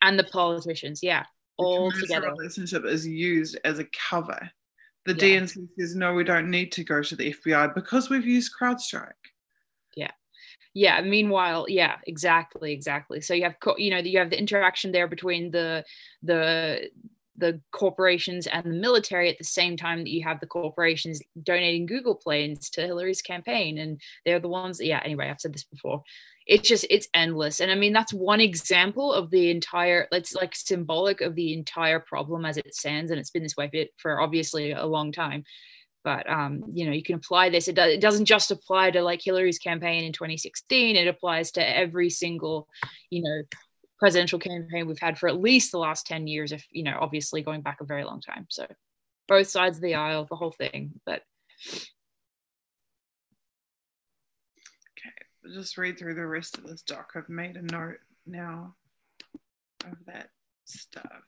and the politicians. All together. The relationship is used as a cover. The DNC says, no, we don't need to go to the FBI because we've used CrowdStrike. Meanwhile, exactly. So you have, you have the interaction there between the corporations and the military at the same time that you have the corporations donating Google planes to Hillary's campaign. And they're the ones, anyway, I've said this before. It's endless. And I mean, that's one example of the entire, it's like symbolic of the entire problem as it stands. And it's been this way for obviously a long time. But, you can apply this. It doesn't just apply to like Hillary's campaign in 2016. It applies to every single, presidential campaign we've had for at least the last 10 years, if, obviously going back a very long time. So both sides of the aisle, the whole thing. But okay, just read through the rest of this doc. I've made a note now of that stuff.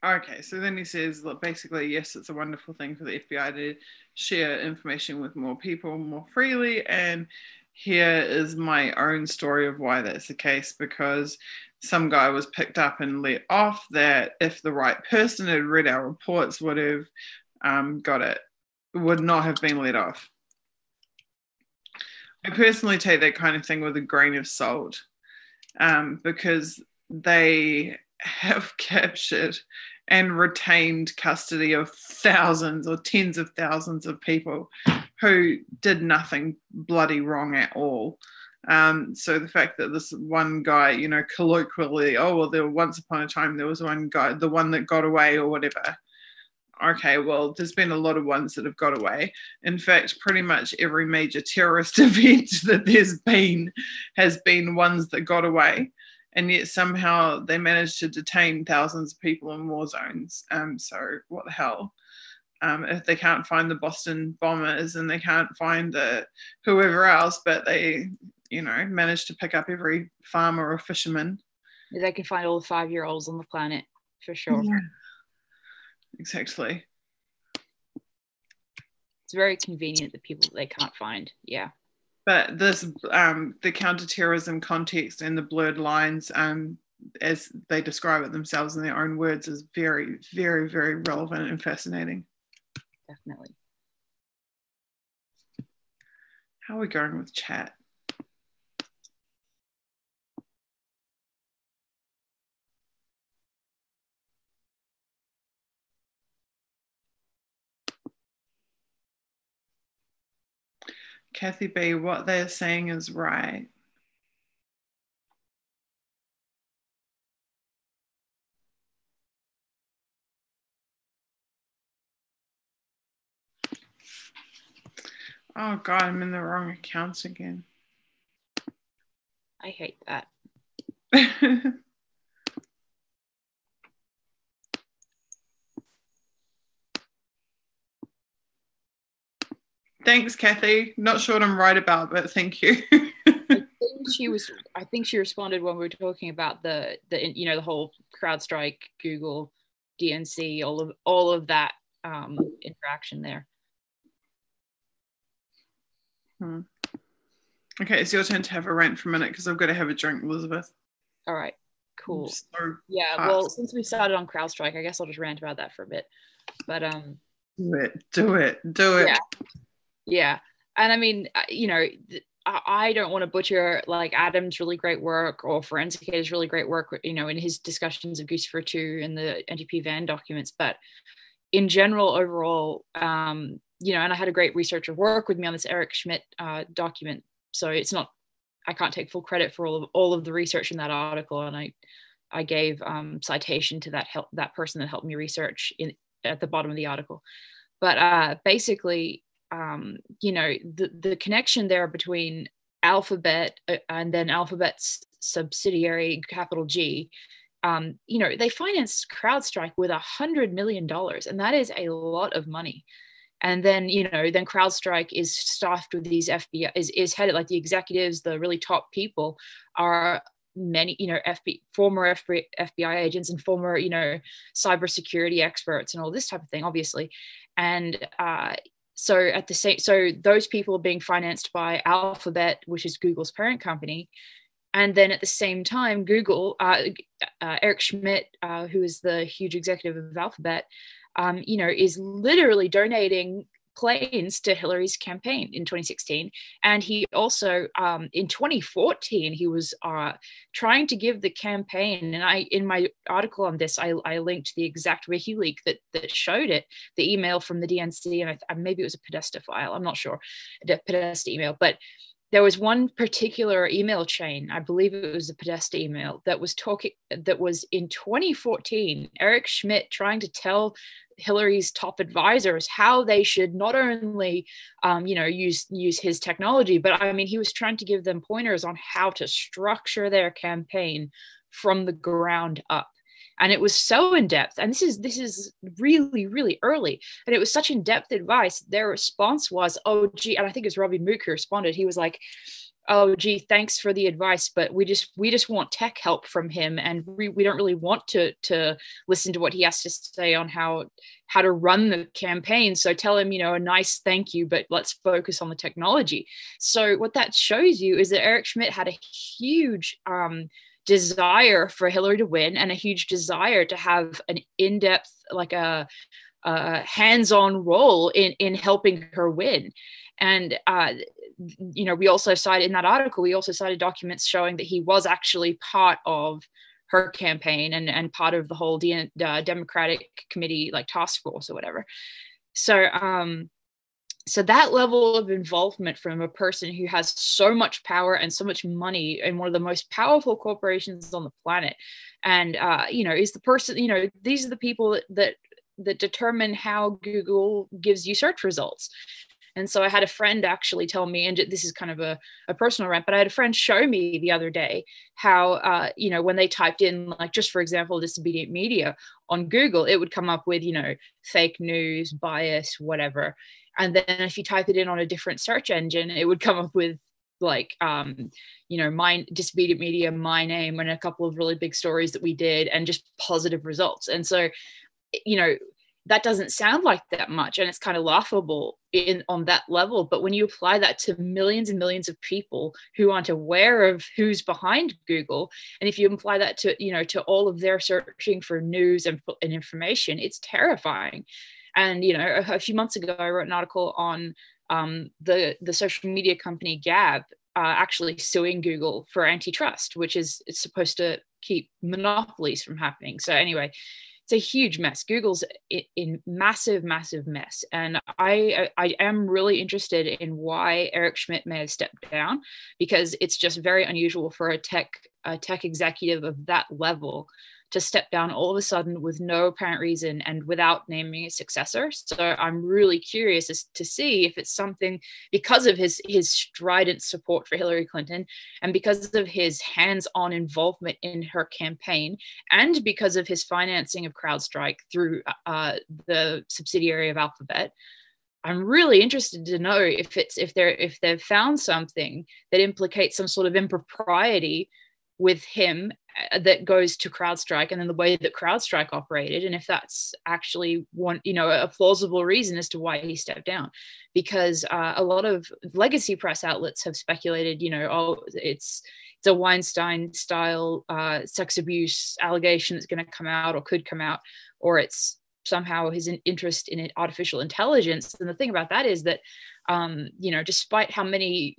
Okay, so then he says, look, basically, yes, it's a wonderful thing for the FBI to share information with more people more freely. And here is my own story of why that's the case, because some guy was picked up and let off that if the right person had read our reports would have got it, would not have been let off. I personally take that kind of thing with a grain of salt because they have captured and retained custody of thousands or tens of thousands of people who did nothing bloody wrong at all. So the fact that this one guy, colloquially, oh, well, there once upon a time there was one guy, the one that got away or whatever. Okay, well, there's been a lot of ones that have got away. In fact, pretty much every major terrorist event that there's been has been ones that got away. And yet somehow they managed to detain thousands of people in war zones. So what the hell? If they can't find the Boston bombers and they can't find whoever else, but they, managed to pick up every farmer or fisherman. They can find all the 5-year-olds on the planet, for sure. Yeah, exactly. It's very convenient, the people that they can't find. Yeah. But this, the counterterrorism context and the blurred lines, as they describe it themselves in their own words, is very, very, very relevant and fascinating. Definitely. How are we going with chat? Kathy B, what they're saying is right. Oh God, I'm in the wrong accounts again. I hate that. Thanks, Kathy. Not sure what I'm right about, but thank you. I think she responded when we were talking about the the whole CrowdStrike, Google, DNC, all of that interaction there. Okay, it's your turn to have a rant for a minute because I've got to have a drink, Elizabeth. All right, cool. So yeah, hot. well, since we started on CrowdStrike, I guess I'll just rant about that for a bit. But do it. Yeah. And I mean, I don't want to butcher like Adam's really great work or Forensicator's really great work, in his discussions of Decipher 2 and the NTP van documents. But in general, overall, and I had a great researcher work with me on this Eric Schmidt document. So it's not, I can't take full credit for all of the research in that article. And I gave citation to that person that helped me research at the bottom of the article. But basically, the connection there between Alphabet and then Alphabet's subsidiary, capital G, they financed CrowdStrike with $100 million, and that is a lot of money. And then, then CrowdStrike is staffed with these FBI, is headed, like the executives, the really top people are many, former FBI agents and former, cybersecurity experts and all this type of thing, obviously. And so those people are being financed by Alphabet, which is Google's parent company. And then at the same time, Google, Eric Schmidt, who is the huge executive of Alphabet, is literally donating planes to Hillary's campaign in 2016. And he also, in 2014, he was trying to give the campaign, and in my article on this, I linked the exact WikiLeaks that showed it, the email from the DNC, and maybe it was a Podesta file, I'm not sure, a Podesta email, but there was one particular email chain, I believe it was a Podesta email, that was in 2014, Eric Schmidt trying to tell Hillary's top advisors how they should not only, use his technology, but I mean, he was trying to give them pointers on how to structure their campaign from the ground up. And it was so in depth, and this is really, really early, and it was such in depth advice. Their response was, "Oh, gee," and I think it was Robbie Mook who responded. He was like, "Oh, gee, thanks for the advice, but we just want tech help from him, and we don't really want to listen to what he has to say on how to run the campaign. So tell him, a nice thank you, but let's focus on the technology." So what that shows you is that Eric Schmidt had a huge desire for Hillary to win, and a huge desire to have an in-depth, like a hands-on role in helping her win. And we also cited in that article, we also cited documents showing that he was actually part of her campaign and part of the whole Democratic Committee, like task force or whatever. So that level of involvement from a person who has so much power and so much money in one of the most powerful corporations on the planet, and is the person, these are the people that determine how Google gives you search results. And so I had a friend actually tell me, and this is kind of a personal rant, but I had a friend show me the other day how, when they typed in, like, just for example, disobedient media on Google, it would come up with, fake news, bias, whatever. And then if you type it in on a different search engine, it would come up with like, my disobedient media, my name, and a couple of really big stories that we did, and just positive results. And so, that doesn't sound like that much, and it's kind of laughable on that level. But when you apply that to millions and millions of people who aren't aware of who's behind Google, and if you apply that to, to all of their searching for news and information, it's terrifying. And, a few months ago, I wrote an article on the social media company Gab actually suing Google for antitrust, which is supposed to keep monopolies from happening. So anyway, it's a huge mess. Google's in massive mess, and I am really interested in why Eric Schmidt may have stepped down, because it's just very unusual for a tech executive of that level to step down all of a sudden with no apparent reason and without naming a successor. So I'm really curious as to see if it's something because of his strident support for Hillary Clinton, and because of his hands-on involvement in her campaign, and because of his financing of CrowdStrike through the subsidiary of Alphabet. I'm really interested to know if they've found something that implicates some sort of impropriety with him that goes to CrowdStrike, and then the way that CrowdStrike operated, and if that's actually a plausible reason as to why he stepped down. Because a lot of legacy press outlets have speculated, it's a Weinstein style sex abuse allegation that's going to come out or could come out, or it's somehow his interest in artificial intelligence. And the thing about that is that despite how many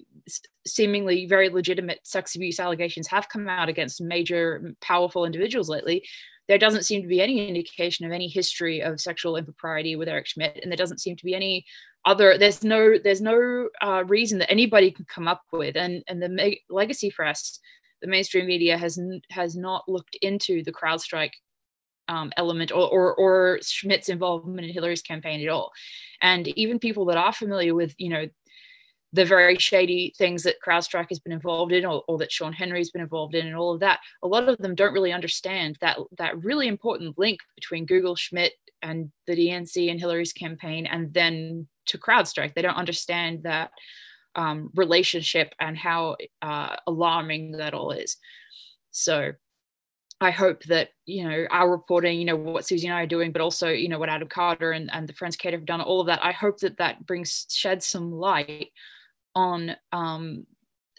seemingly very legitimate sex abuse allegations have come out against major powerful individuals lately, there doesn't seem to be any indication of any history of sexual impropriety with Eric Schmidt, and there doesn't seem to be any other. There's no reason that anybody can come up with, and the legacy press, the mainstream media has not looked into the CrowdStrike element or Schmidt's involvement in Hillary's campaign at all. And even people that are familiar with, the very shady things that CrowdStrike has been involved in, or that Sean Henry's been involved in, and all of that, a lot of them don't really understand that really important link between Google, Schmidt, and the DNC and Hillary's campaign, and then to CrowdStrike. They don't understand that relationship and how alarming that all is. So I hope that, our reporting, what Suzie and I are doing, but also, what Adam Carter and the Friends Kate have done, all of that, I hope that sheds some light on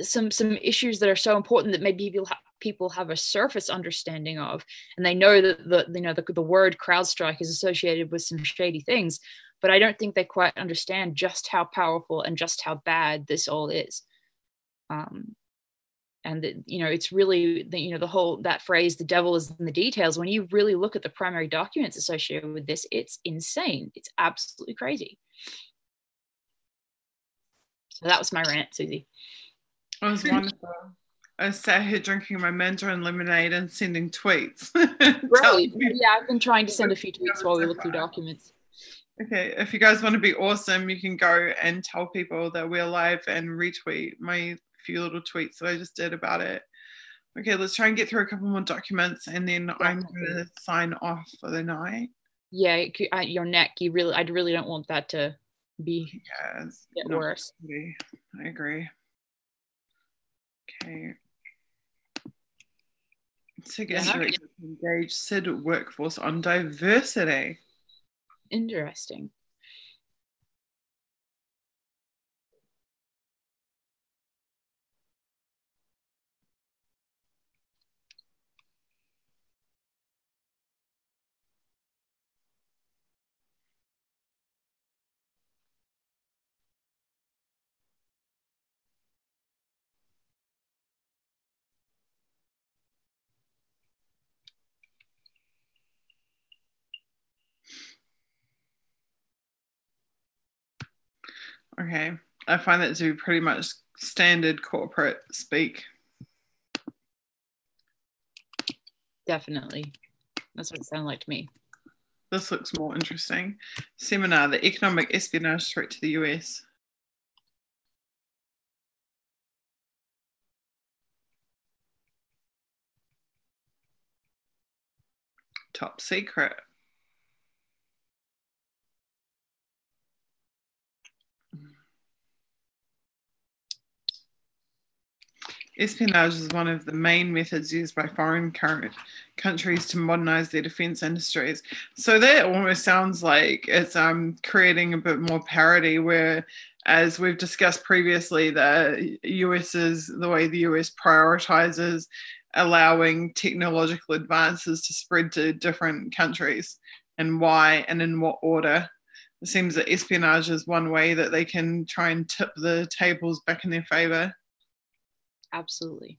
some issues that are so important that maybe people have a surface understanding of, and they know that the word CrowdStrike is associated with some shady things, but I don't think they quite understand just how powerful and just how bad this all is. And that, it's really the whole, that phrase, the devil is in the details. When you really look at the primary documents associated with this, it's insane. It's absolutely crazy. So that was my rant, Suzie. It was wonderful. I sat here drinking my Mandarin lemonade and sending tweets. Right. Yeah, I've been trying to send a few tweets while we look through documents. Okay, if you guys want to be awesome, you can go and tell people that we're live and retweet my few little tweets that I just did about it. Okay, let's try and get through a couple more documents, and then I'm going to sign off for the night. Yeah, your neck, I really don't want that to be get worse. I agree. Okay. Together engage SID workforce on diversity. Interesting. Okay, I find that to be pretty much standard corporate speak. Definitely. That's what it sounded like to me. This looks more interesting. Seminar, the economic espionage threat to the US. Top secret. Espionage is one of the main methods used by foreign countries to modernize their defense industries. So that almost sounds like it's creating a bit more parity, where, as we've discussed previously, the way the US prioritizes allowing technological advances to spread to different countries, and why and in what order. It seems that espionage is one way that they can try and tip the tables back in their favor. Absolutely.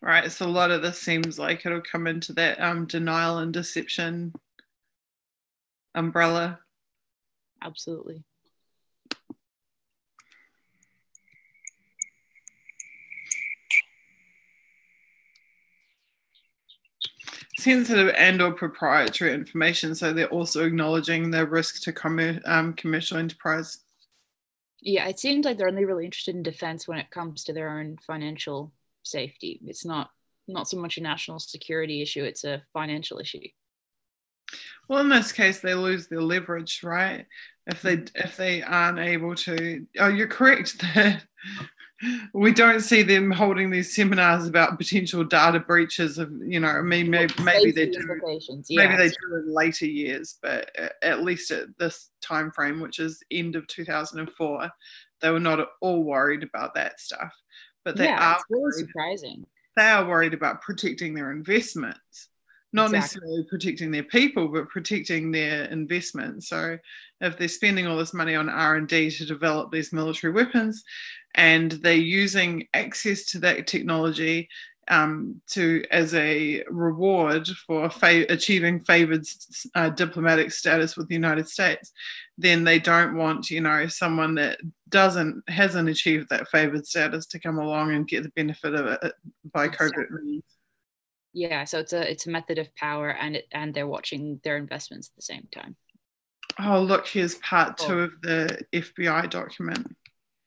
Right. So a lot of this seems like it'll come into that denial and deception umbrella. Absolutely. Sensitive and or proprietary information, so they're also acknowledging the risk to commercial enterprise. Yeah, it seems like they're only really interested in defense when it comes to their own financial safety. It's not so much a national security issue, it's a financial issue. Well, in this case, they lose their leverage, right? If they aren't able to, oh, you're correct that we don't see them holding these seminars about potential data breaches of, you know, I mean, maybe they do, maybe they do in later years, but at least at this time frame, which is end of 2004, they were not at all worried about that stuff. But they are it's really surprising. They are worried about protecting their investments. Not necessarily protecting their people, but protecting their investments. So if they're spending all this money on R&D to develop these military weapons, and they're using access to that technology as a reward for achieving favored diplomatic status with the United States, then they don't want, you know, someone that hasn't achieved that favored status to come along and get the benefit of it by covert means. Yeah, so it's a method of power, and they're watching their investments at the same time. Oh, look, here's part 2 of the FBI document.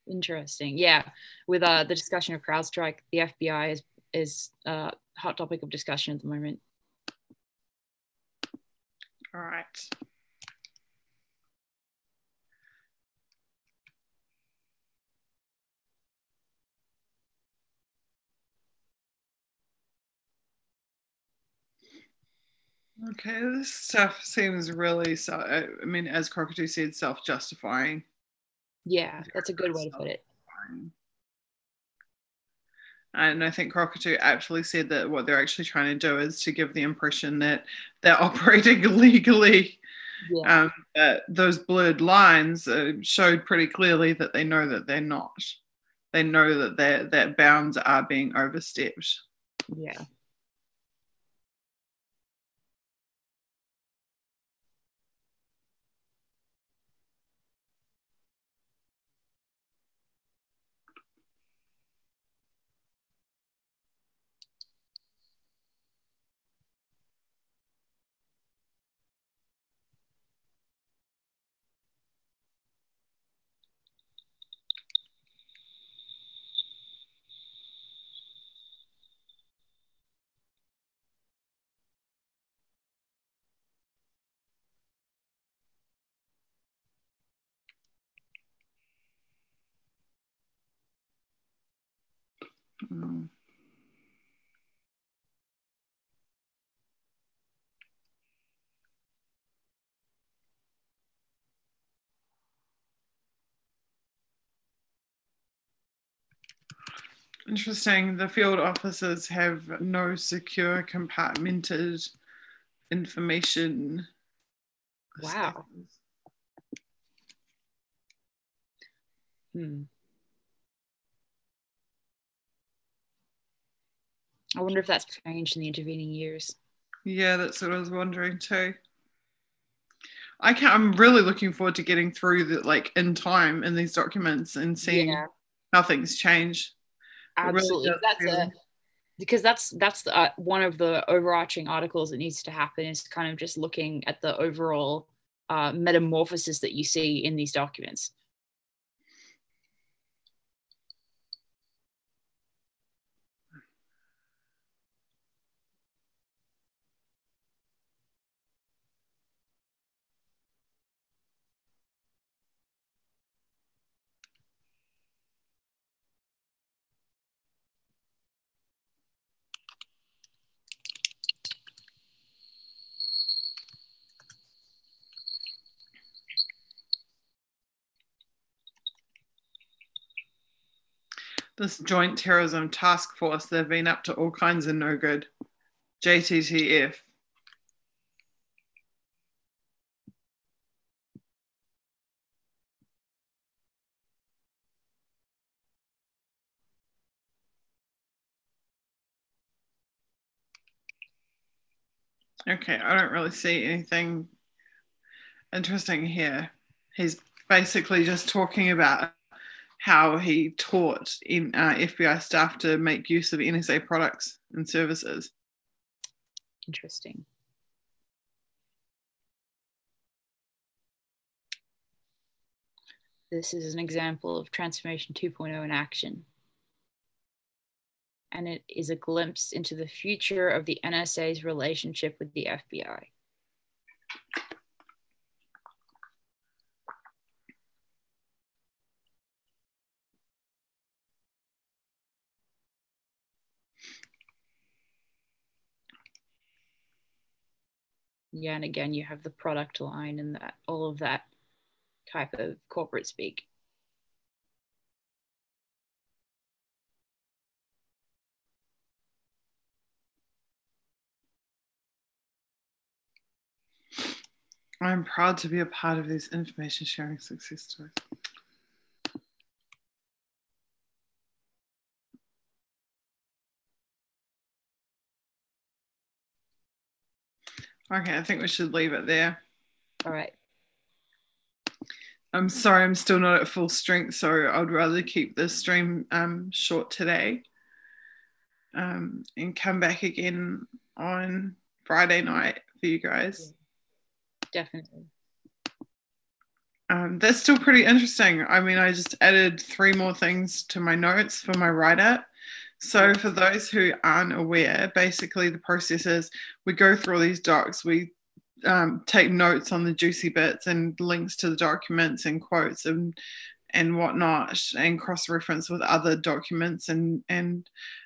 Interesting. Yeah, with the discussion of CrowdStrike, the FBI is a hot topic of discussion at the moment. All right. Okay, this stuff seems really, I mean, as Cockatoo said, self-justifying. Yeah, that's a good way to put it. And I think Cockatoo actually said that what they're actually trying to do is to give the impression that they're operating illegally. Yeah. Those blurred lines showed pretty clearly that they know that they're not. They know that that bounds are being overstepped. Yeah. Mm. Interesting. The field officers have no secure compartmented information. Wow. I wonder if that's changed in the intervening years. Yeah, that's what I was wondering too. I'm really looking forward to getting through that, like in time in these documents and seeing how things change. Absolutely. Because that's one of the overarching articles that needs to happen, is kind of just looking at the overall metamorphosis that you see in these documents. This Joint Terrorism Task Force, they've been up to all kinds of no good. JTTF. Okay, I don't really see anything interesting here. He's basically just talking about how he taught in FBI staff to make use of NSA products and services. Interesting. This is an example of Transformation 2.0 in action. And it is a glimpse into the future of the NSA's relationship with the FBI. Yeah, and again, you have the product line and that all of that type of corporate speak. I'm proud to be a part of these information sharing success stories. Okay, I think we should leave it there. All right. I'm sorry, I'm still not at full strength, so I'd rather keep this stream short today and come back again on Friday night for you guys. Definitely. That's still pretty interesting. I mean, I just added 3 more things to my notes for my write-up. So for those who aren't aware, basically the process is we go through all these docs, we take notes on the juicy bits and links to the documents and quotes and whatnot, and cross-reference with other documents, and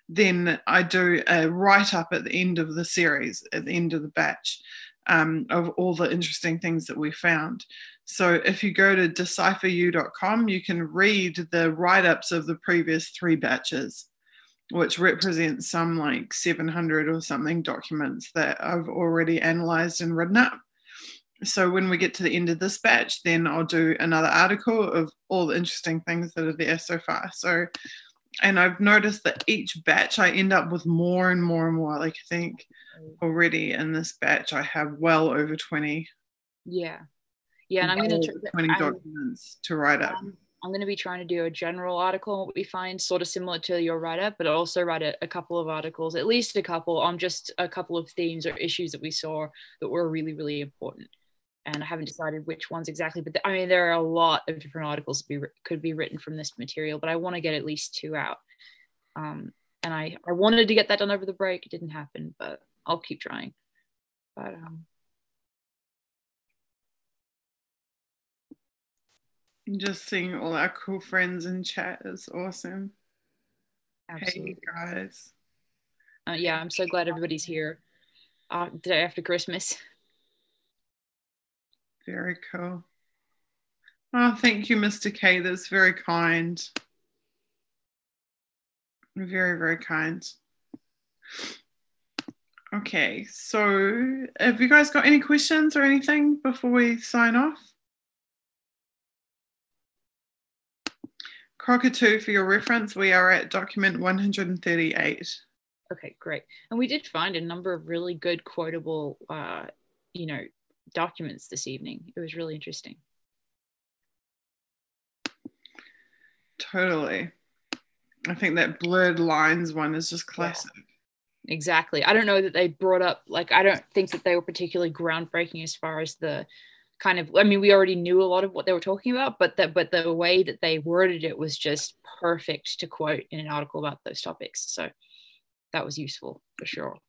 then I do a write-up at the end of the series, at the end of the batch, of all the interesting things that we found. So if you go to decipheru.com, you can read the write-ups of the previous 3 batches, which represents some like 700 or something documents that I've already analysed and written up. So when we get to the end of this batch, then I'll do another article of all the interesting things that are there so far. So, and I've noticed that each batch I end up with more and more and more. Like I think already in this batch I have well over 20. Yeah. Yeah, and I'm going to 20 documents to write up. I'm going to be trying to do a general article on what we find, sort of similar to your write-up, but also write a couple of articles, at least a couple, on just a couple of themes or issues that we saw that were really, really important. And I haven't decided which ones exactly, but I mean, there are a lot of different articles that could be written from this material, but I want to get at least 2 out. And I wanted to get that done over the break. It didn't happen, but I'll keep trying. But just seeing all our cool friends in chat is awesome. Absolutely. Hey guys. Yeah, I'm so glad everybody's here the day after Christmas. Very cool. Oh, thank you, Mr. K. That's very kind. Very, very kind. Okay, so have you guys got any questions or anything before we sign off? Cockatoo, for your reference, we are at document 138. Okay, great. And we did find a number of really good quotable, documents this evening. It was really interesting. Totally. I think that blurred lines one is just classic. Yeah, exactly. I don't know that they brought up, like, I don't think that they were particularly groundbreaking as far as the kind of, I mean, we already knew a lot of what they were talking about, but the way that they worded it was just perfect to quote in an article about those topics. So that was useful for sure.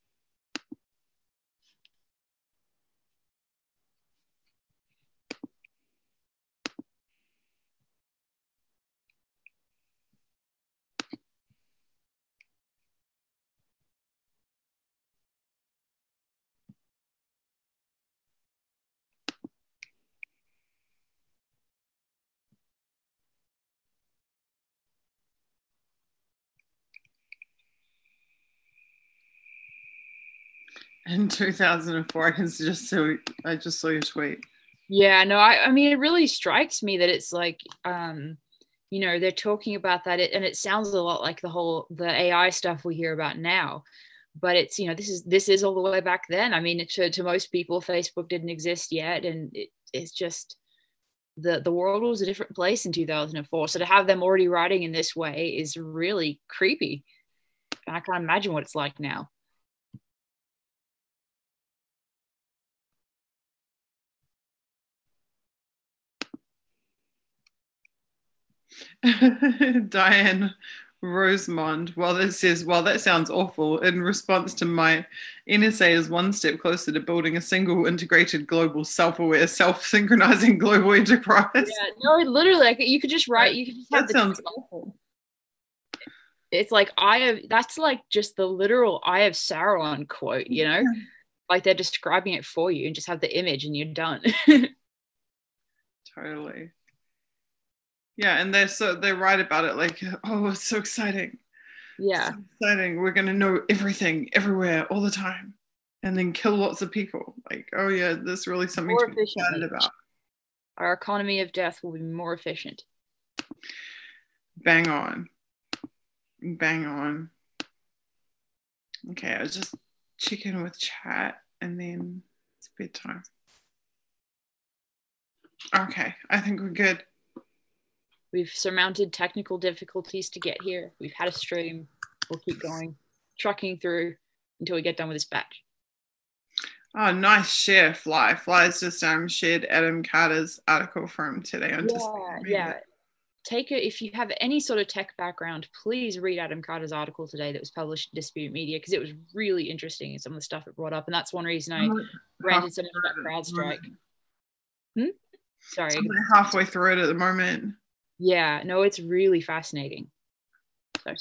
In 2004, I just saw your tweet. Yeah, no, I mean, it really strikes me that it's like, they're talking about that, and it sounds a lot like the AI stuff we hear about now, but it's, this is all the way back then. I mean, to most people, Facebook didn't exist yet, and it's just the world was a different place in 2004. So to have them already writing in this way is really creepy. And I can't imagine what it's like now. Diane Rosemond, that sounds awful. In response to my NSA is one step closer to building a single integrated global self-aware, self-synchronizing global enterprise. Yeah, no, literally, like you could just write, you could just have that sounds awful. It's like that's like just the literal Eye of Sauron quote, like they're describing it for you and just have the image and you're done. Totally. Yeah, and they write about it like, oh, it's so exciting. Yeah. So exciting. We're going to know everything, everywhere, all the time, and then kill lots of people. Like, oh yeah, that's really something to be excited about. Our economy of death will be more efficient. Bang on. Bang on. Okay, I'll just check in with chat and then it's bedtime. Okay, I think we're good. We've surmounted technical difficulties to get here. We've had a stream. We'll keep going, trucking through until we get done with this batch. Oh, nice share, Fly. Fly's just shared Adam Carter's article from today on Disobedient. Yeah. Take it, if you have any sort of tech background, please read Adam Carter's article today that was published in Disobedient Media, because it was really interesting in some of the stuff it brought up. And that's one reason I ranted so much about CrowdStrike. Sorry. I'm halfway through it at the moment. Yeah, no, it's really fascinating. So,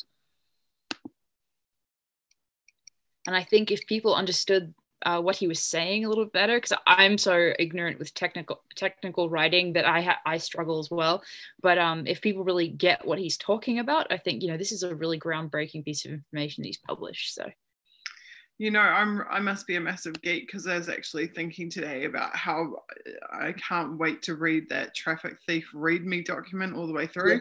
and I think if people understood what he was saying a little bit better, because I'm so ignorant with technical writing that I struggle as well. But if people really get what he's talking about, I think this is a really groundbreaking piece of information that he's published. So, I must be a massive geek, because I was actually thinking today about how I can't wait to read that traffic thief README document all the way through.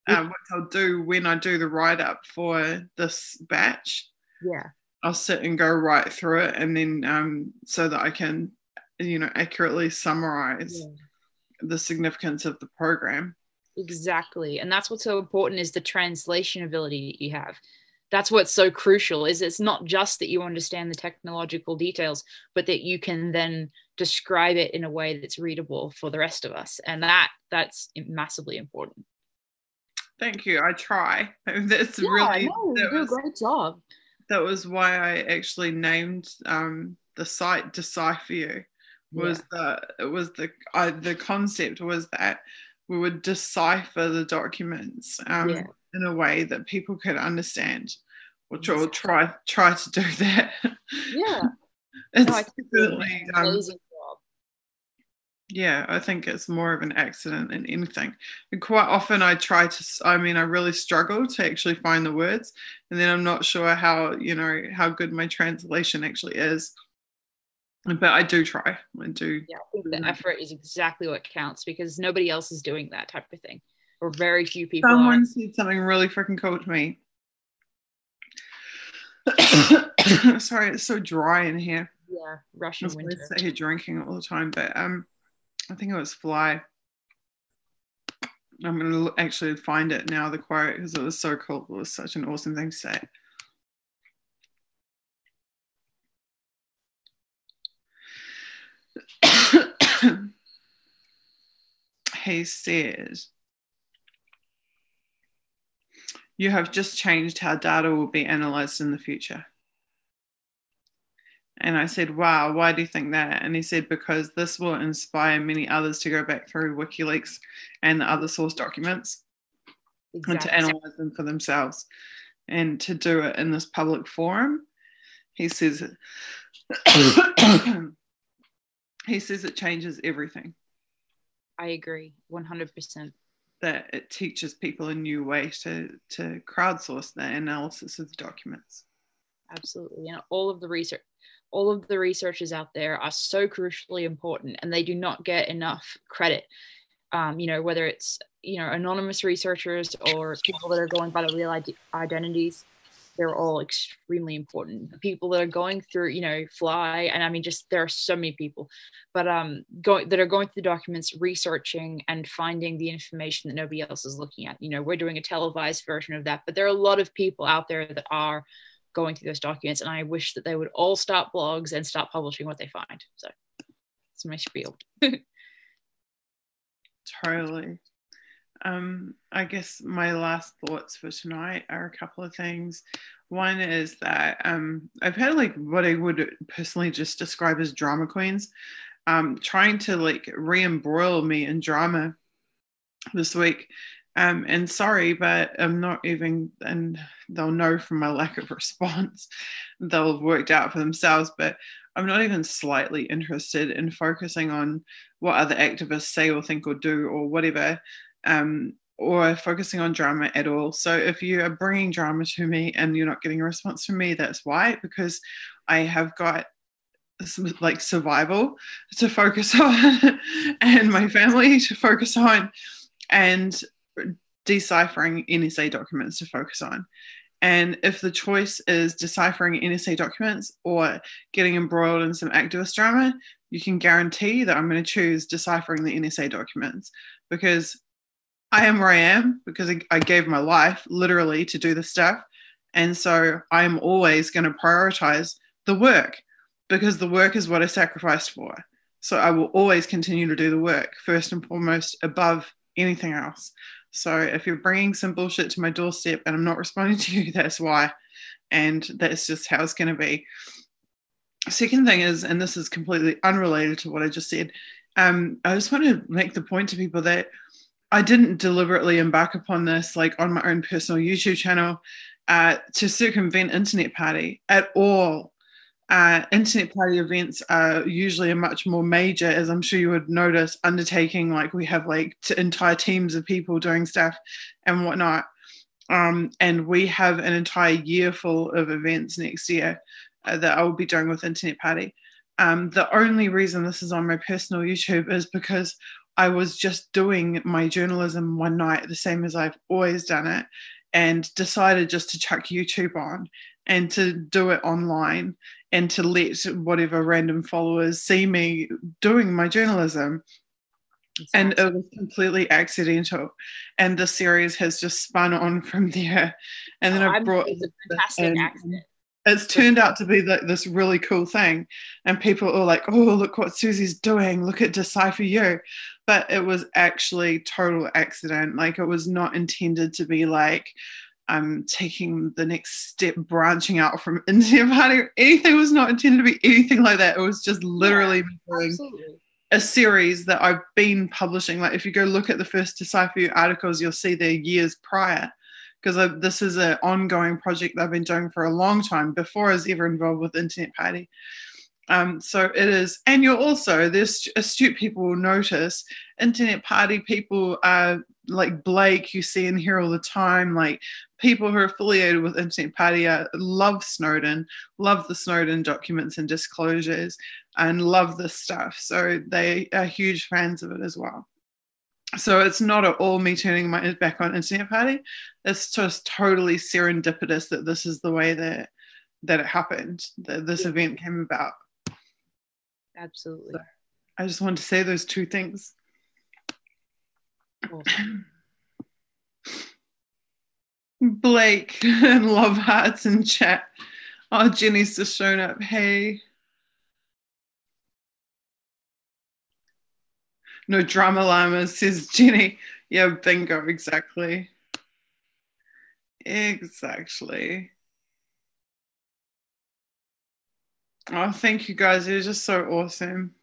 Yeah. What I'll do when I do the write-up for this batch. Yeah. I'll sit and go right through it, and then so that I can, accurately summarize the significance of the program. Exactly. And that's what's so important, is the translation ability that you have. That's what's so crucial, is it's not just that you understand the technological details, but that you can then describe it in a way that's readable for the rest of us. And that's massively important. Thank you. I try. That's you do a great job. That was why I actually named the site Decipher. The concept was that we would decipher the documents in a way that people could understand, which I'll try to do that. Yeah. It's definitely amazing job. Yeah, I think it's more of an accident than anything. And quite often I really struggle to actually find the words, and then I'm not sure how good my translation actually is. But I do try. I do. Yeah, I think the effort is exactly what counts, because nobody else is doing that type of thing, or very few people. Someone said something really freaking cool to me. Sorry, it's so dry in here. Yeah, Russian winter. I sit here drinking all the time, but I think it was Fly. I'm going to actually find it now, the quote, because it was so cool. It was such an awesome thing to say. He said, "You have just changed how data will be analysed in the future." And I said, wow, why do you think that? And he said, because this will inspire many others to go back through WikiLeaks and the other source documents and to analyze them for themselves, and to do it in this public forum. He says it changes everything. I agree 100%. That it teaches people a new way to crowdsource the analysis of the documents. Absolutely. And all of the researchers out there are so crucially important, and they do not get enough credit. Whether it's anonymous researchers or people that are going by their real identities. they're all extremely important. People that are going through, you know, Fly, and I mean, just there are so many people, but that are going through documents, researching and finding the information that nobody else is looking at. You know, we're doing a televised version of that, but there are a lot of people out there that are going through those documents, and I wish that they would all start blogs and start publishing what they find. So it's my spiel. Totally. I guess my last thoughts for tonight are a couple of things. One is that I've had like what I would personally just describe as drama queens trying to like re-embroil me in drama this week. And sorry, but I'm not even, and they'll know from my lack of response, they'll have worked out for themselves, but I'm not even slightly interested in focusing on what other activists say or think or do or whatever, or focusing on drama at all. So if you are bringing drama to me and you're not getting a response from me, that's why, because I have got some, like, survival to focus on and my family to focus on, and deciphering NSA documents to focus on. And if the choice is deciphering NSA documents or getting embroiled in some activist drama, you can guarantee that I'm going to choose deciphering the NSA documents, because I am where I am because I gave my life literally to do this stuff. And so I'm always going to prioritize the work, because the work is what I sacrificed for. So I will always continue to do the work first and foremost above anything else. So if you're bringing some bullshit to my doorstep and I'm not responding to you, that's why. And that's just how it's going to be. Second thing is, and this is completely unrelated to what I just said, I just want to make the point to people that I didn't deliberately embark upon this, like on my own personal YouTube channel, to circumvent Internet Party at all. Internet Party events are usually a much more major, as I'm sure you would notice, undertaking. Like we have like entire teams of people doing stuff and whatnot. And we have an entire year full of events next year that I will be doing with Internet Party. The only reason this is on my personal YouTube is because I was just doing my journalism one night, the same as I've always done it, and decided just to chuck YouTube on and to do it online and to let whatever random followers see me doing my journalism. Exactly. And it was completely accidental. And the series has just spun on from there. And then I brought it's a fantastic accident. It's turned out to be like this really cool thing. And people are like, oh, look what Suzie's doing. Look at Decipher You. But it was actually total accident. Like it was not intended to be like, I'm taking the next step, branching out from Internet Party. Anything was not intended to be anything like that. It was just literally doing a series that I've been publishing. Like if you go look at the first Decipher You articles, you'll see they're years prior, because this is an ongoing project that I've been doing for a long time before I was ever involved with Internet Party. So it is, and you'll also, there's astute people will notice Internet Party people like Blake, you see and hear all the time, like people who are affiliated with Internet Party love Snowden, love the Snowden documents and disclosures, and love this stuff. So they are huge fans of it as well. So it's not at all me turning my back on Internet Party. It's just totally serendipitous that this is the way that it happened, that this event came about. Absolutely. So I just wanted to say those two things. Awesome. Blake and love hearts in chat. Oh, Jenny's just shown up. Hey. No drama llamas, says Jenny. Yeah, bingo, exactly. Exactly. Oh, thank you guys. It was just so awesome.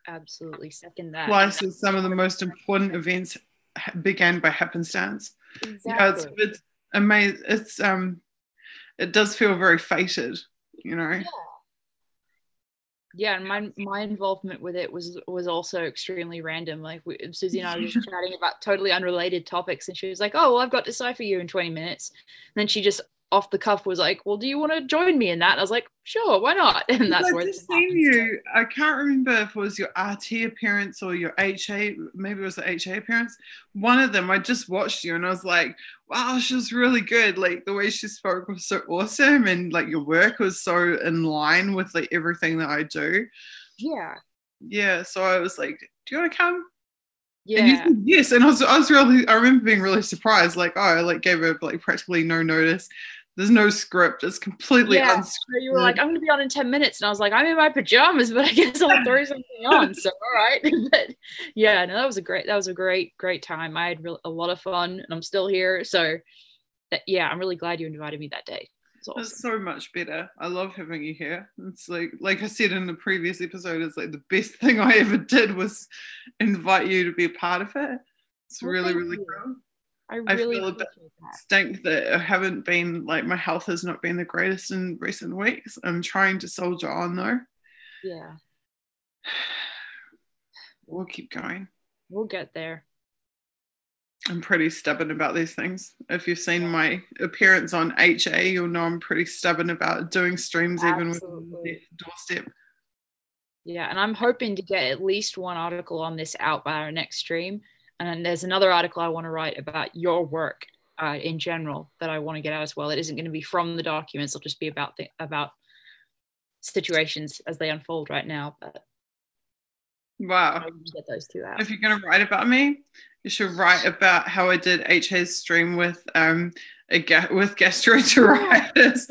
Absolutely. Second that. Fly says some of the most important events began by happenstance. Exactly. Yeah, it's amazing. It's it does feel very fated, you know. Yeah, and my involvement with it was also extremely random. Like Suzie and I were just chatting about totally unrelated topics, and she was like, "Oh, well, I've got Decipher You in 20 minutes." And then she just off the cuff was like, well, do you want to join me in that? And I was like, sure, why not? And that's where I just seen you. I can't remember if it was your RT appearance or your HA, maybe it was the HA appearance. One of them, I just watched you and I was like, wow, she was really good. Like the way she spoke was so awesome, and like your work was so in line with like everything that I do. Yeah, so I was like, do you want to come? Yeah. And you said yes, and I remember being really surprised. Like, oh, I like gave her like practically no notice. There's no script. It's completely unscripted. So you were like, I'm going to be on in 10 minutes. And I was like, I'm in my pajamas, but I guess I'll throw something on. So, all right. But yeah, no, that was a great time. I had a lot of fun and I'm still here. So I'm really glad you invited me that day. Awesome. It's so much better. I love having you here. It's like I said in the previous episode, it's like the best thing I ever did was invite you to be a part of it. It's really cool. I really feel a bit stink that I haven't been, like, my health has not been the greatest in recent weeks. I'm trying to soldier on though. Yeah. We'll keep going. We'll get there. I'm pretty stubborn about these things. If you've seen my appearance on HA, you'll know I'm pretty stubborn about doing streams. Absolutely. Even with the doorstep. Yeah, and I'm hoping to get at least one article on this out by our next stream. And there's another article I want to write about your work in general that I want to get out as well. It isn't going to be from the documents. It'll just be about situations as they unfold right now. But wow. Get those two out. If you're going to write about me, you should write about how I did HA's stream with gastroenteritis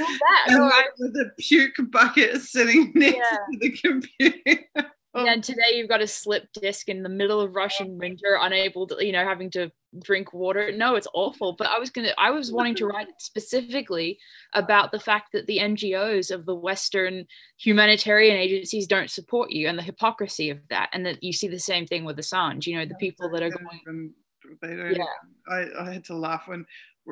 with a puke bucket sitting next to the computer. And today you've got a slip disc in the middle of Russian winter, unable to, having to drink water. No, it's awful. But I was wanting to write specifically about the fact that the NGOs of the Western humanitarian agencies don't support you and the hypocrisy of that. And that you see the same thing with Assange, the people that are going. They don't. Yeah. I had to laugh when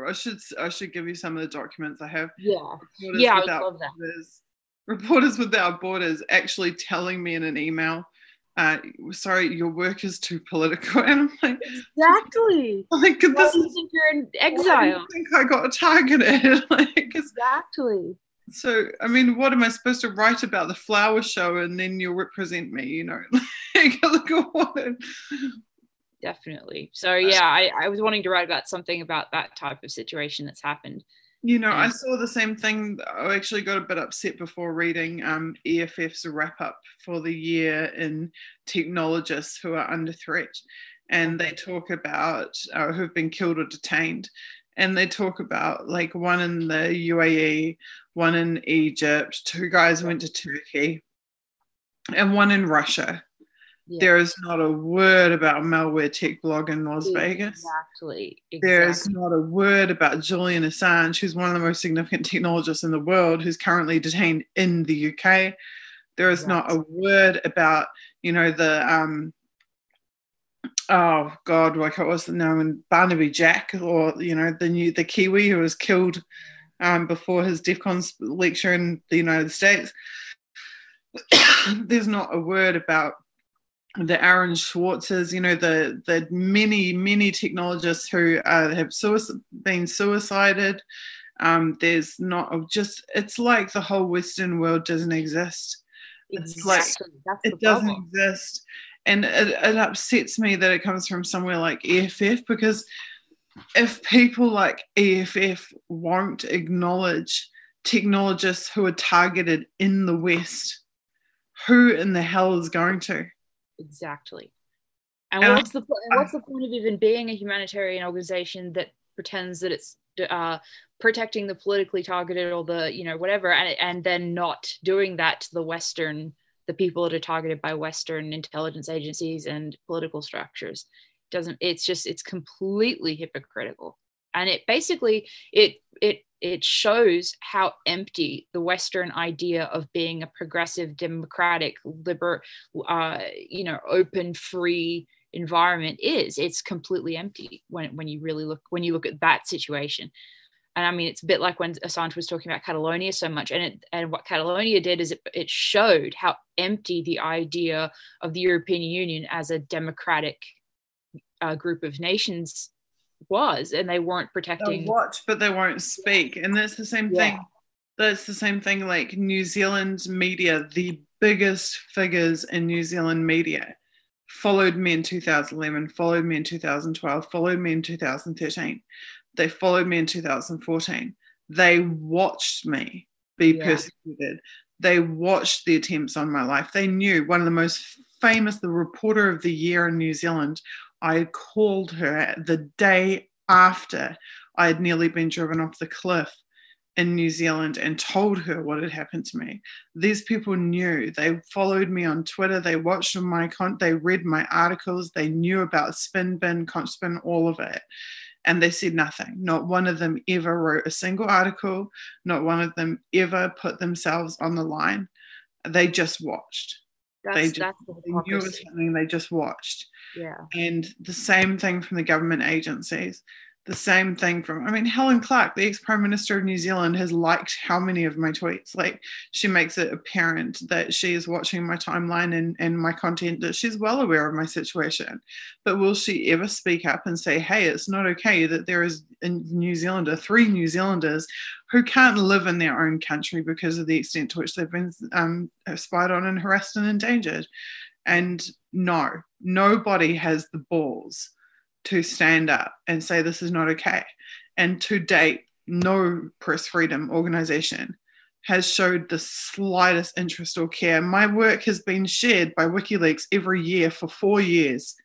I should give you some of the documents I have. Yeah. I would love that. Reporters Without Borders actually telling me in an email, sorry, your work is too political. And I'm like, exactly. Like, you think you're in exile? I think I got targeted. Exactly. So, I mean, what am I supposed to write about the flower show and then you'll represent me, Definitely. So, I was wanting to write about something about that type of situation that's happened. I saw the same thing. I actually got a bit upset before reading EFF's wrap up for the year in technologists who are under threat. And they talk about who've been killed or detained. And they talk about like one in the UAE, one in Egypt, 2 guys went to Turkey, and one in Russia. Yeah. There is not a word about malware tech blog in Las Vegas. Exactly. There is not a word about Julian Assange, who's one of the most significant technologists in the world, who's currently detained in the UK. There is not a word about, the oh God, like what was the name, Barnaby Jack, or the Kiwi who was killed before his DEFCON lecture in the United States. There's not a word about the Aaron Schwartzes, the many technologists who have been suicided. There's not it's like the whole Western world doesn't exist. Exactly. It doesn't exist. And it upsets me that it comes from somewhere like EFF, because if people like EFF won't acknowledge technologists who are targeted in the West, who in the hell is going to? Exactly. And what's the point of even being a humanitarian organization that pretends that it's protecting the politically targeted or the whatever, and then not doing that to the people that are targeted by Western intelligence agencies and political structures? It's completely hypocritical. And it basically it shows how empty the Western idea of being a progressive, democratic, open, free environment is. It's completely empty when you look at that situation. And I mean, it's a bit like when Assange was talking about Catalonia so much, and what Catalonia did is it showed how empty the idea of the European Union as a democratic group of nations was, and they weren't protecting. They'll watch, but they won't speak. And that's the same thing. That's the same thing, like New Zealand media, the biggest figures in New Zealand media followed me in 2011, followed me in 2012, followed me in 2013. They followed me in 2014. They watched me be persecuted. They watched the attempts on my life. They knew one of the most famous, the reporter of the year in New Zealand, I called her the day after I had nearly been driven off the cliff in New Zealand and told her what had happened to me. These people knew. They followed me on Twitter. They watched my they read my articles. They knew about Spin Bin, Conspin, all of it. And they said nothing. Not one of them ever wrote a single article. Not one of them ever put themselves on the line. They just watched. They knew it was happening. They just watched. Yeah. And the same thing from the government agencies. The same thing from, I mean, Helen Clark, the ex-Prime Minister of New Zealand, has liked how many of my tweets? Like, she makes it apparent that she is watching my timeline and my content, that she's well aware of my situation. But will she ever speak up and say, hey, it's not okay that there is a New Zealander, 3 New Zealanders who can't live in their own country because of the extent to which they've been spied on and harassed and endangered? And no, nobody has the balls to stand up and say this is not okay. And to date, no press freedom organization has showed the slightest interest or care. My work has been shared by WikiLeaks every year for 4 years.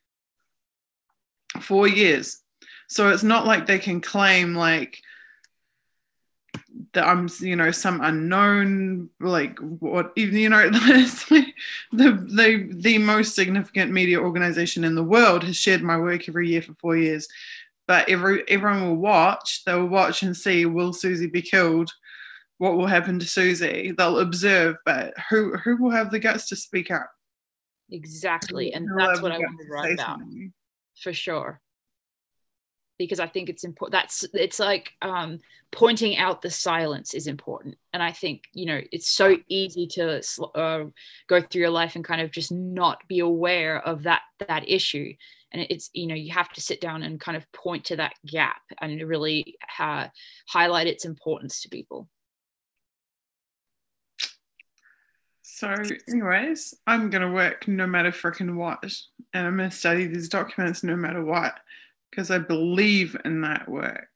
4 years. So it's not like they can claim like that I'm, you know, some unknown, like what, you know, the most significant media organization in the world has shared my work every year for 4 years. But everyone will watch. They will watch and see, will Suzie be killed? What will happen to Suzie? They'll observe, but who will have the guts to speak up? Exactly, and that's what I want to write about, for sure. Because I think it's important. It's like pointing out the silence is important. And I think, you know, it's so easy to go through your life and kind of just not be aware of that issue. And it's, you know, you have to sit down and kind of point to that gap and really highlight its importance to people. So anyways, I'm going to work no matter frickin' what. And I'm going to study these documents no matter what, because I believe in that work.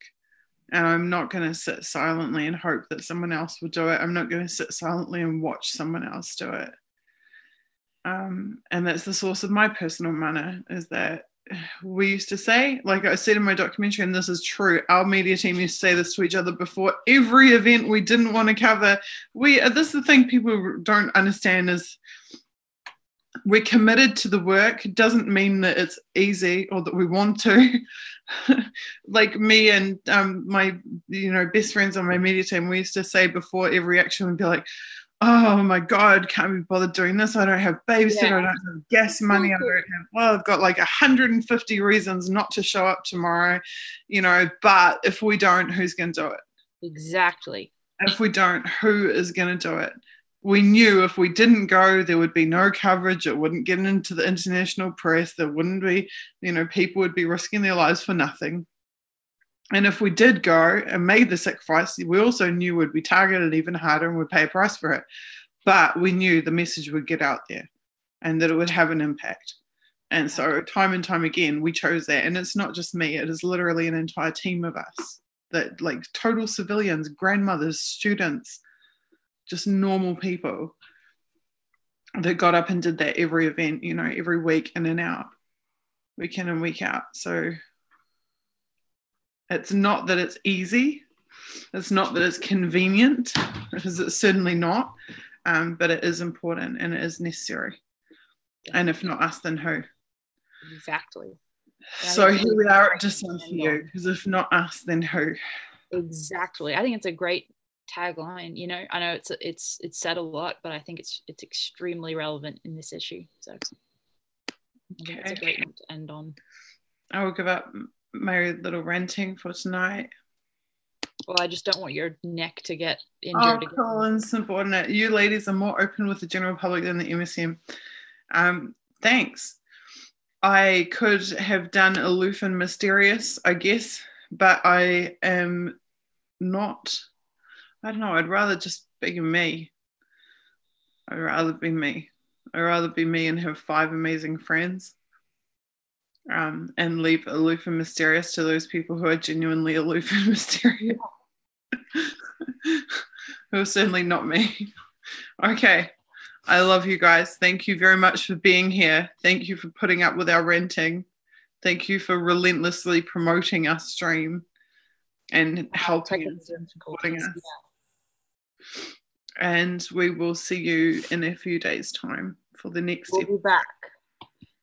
And I'm not going to sit silently and hope that someone else will do it. I'm not going to sit silently and watch someone else do it. And that's the source of my personal mana, is that we used to say, like I said in my documentary, and this is true, our media team used to say this to each other before every event we didn't want to cover. This is the thing people don't understand, is we're committed to the work. It doesn't mean that it's easy or that we want to. Like me and my, you know, best friends on my media team, we used to say before every action, we'd be like, oh my God, can't be bothered doing this. I don't have babysitter, I don't have gas money, I don't have, well, I've got like 150 reasons not to show up tomorrow, you know, but if we don't, who's going to do it? Exactly. If we don't, who is going to do it? We knew if we didn't go, there would be no coverage. It wouldn't get into the international press. There wouldn't be, you know, people would be risking their lives for nothing. And if we did go and made the sacrifice, we also knew we'd be targeted even harder and would pay a price for it. But we knew the message would get out there and that it would have an impact. And so time and time again, we chose that. And it's not just me. It is literally an entire team of us, that like total civilians, grandmothers, students, just normal people that got up and did that every event, you know, every week in and out, week in and week out. So it's not that it's easy. It's not that it's convenient, because it's certainly not, but it is important and it is necessary. And if not us, then who? Exactly. So here we are at Decipher for you, because if not us, then who? Exactly. I think it's a great tagline. You know, I know it's said a lot, but I think it's extremely relevant in this issue. So I think it's a great note to end on. I will give up my little ranting for tonight. Well, I just don't want your neck to get injured. Oh, cool and subordinate. You ladies are more open with the general public than the MSM. Thanks. I could have done aloof and mysterious, I guess, but I am not. I don't know. I'd rather just be me. I'd rather be me. I'd rather be me and have 5 amazing friends. And leave aloof and mysterious to those people who are genuinely aloof and mysterious. Who are certainly not me. Okay. I love you guys. Thank you very much for being here. Thank you for putting up with our renting. Thank you for relentlessly promoting our stream and helping and supporting us. Yeah. And we will see you in a few days' time for the next episode. We'll be back.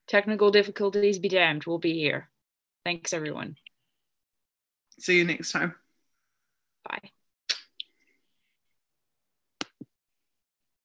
Technical difficulties be damned. We'll be here. Thanks, everyone. See you next time. Bye.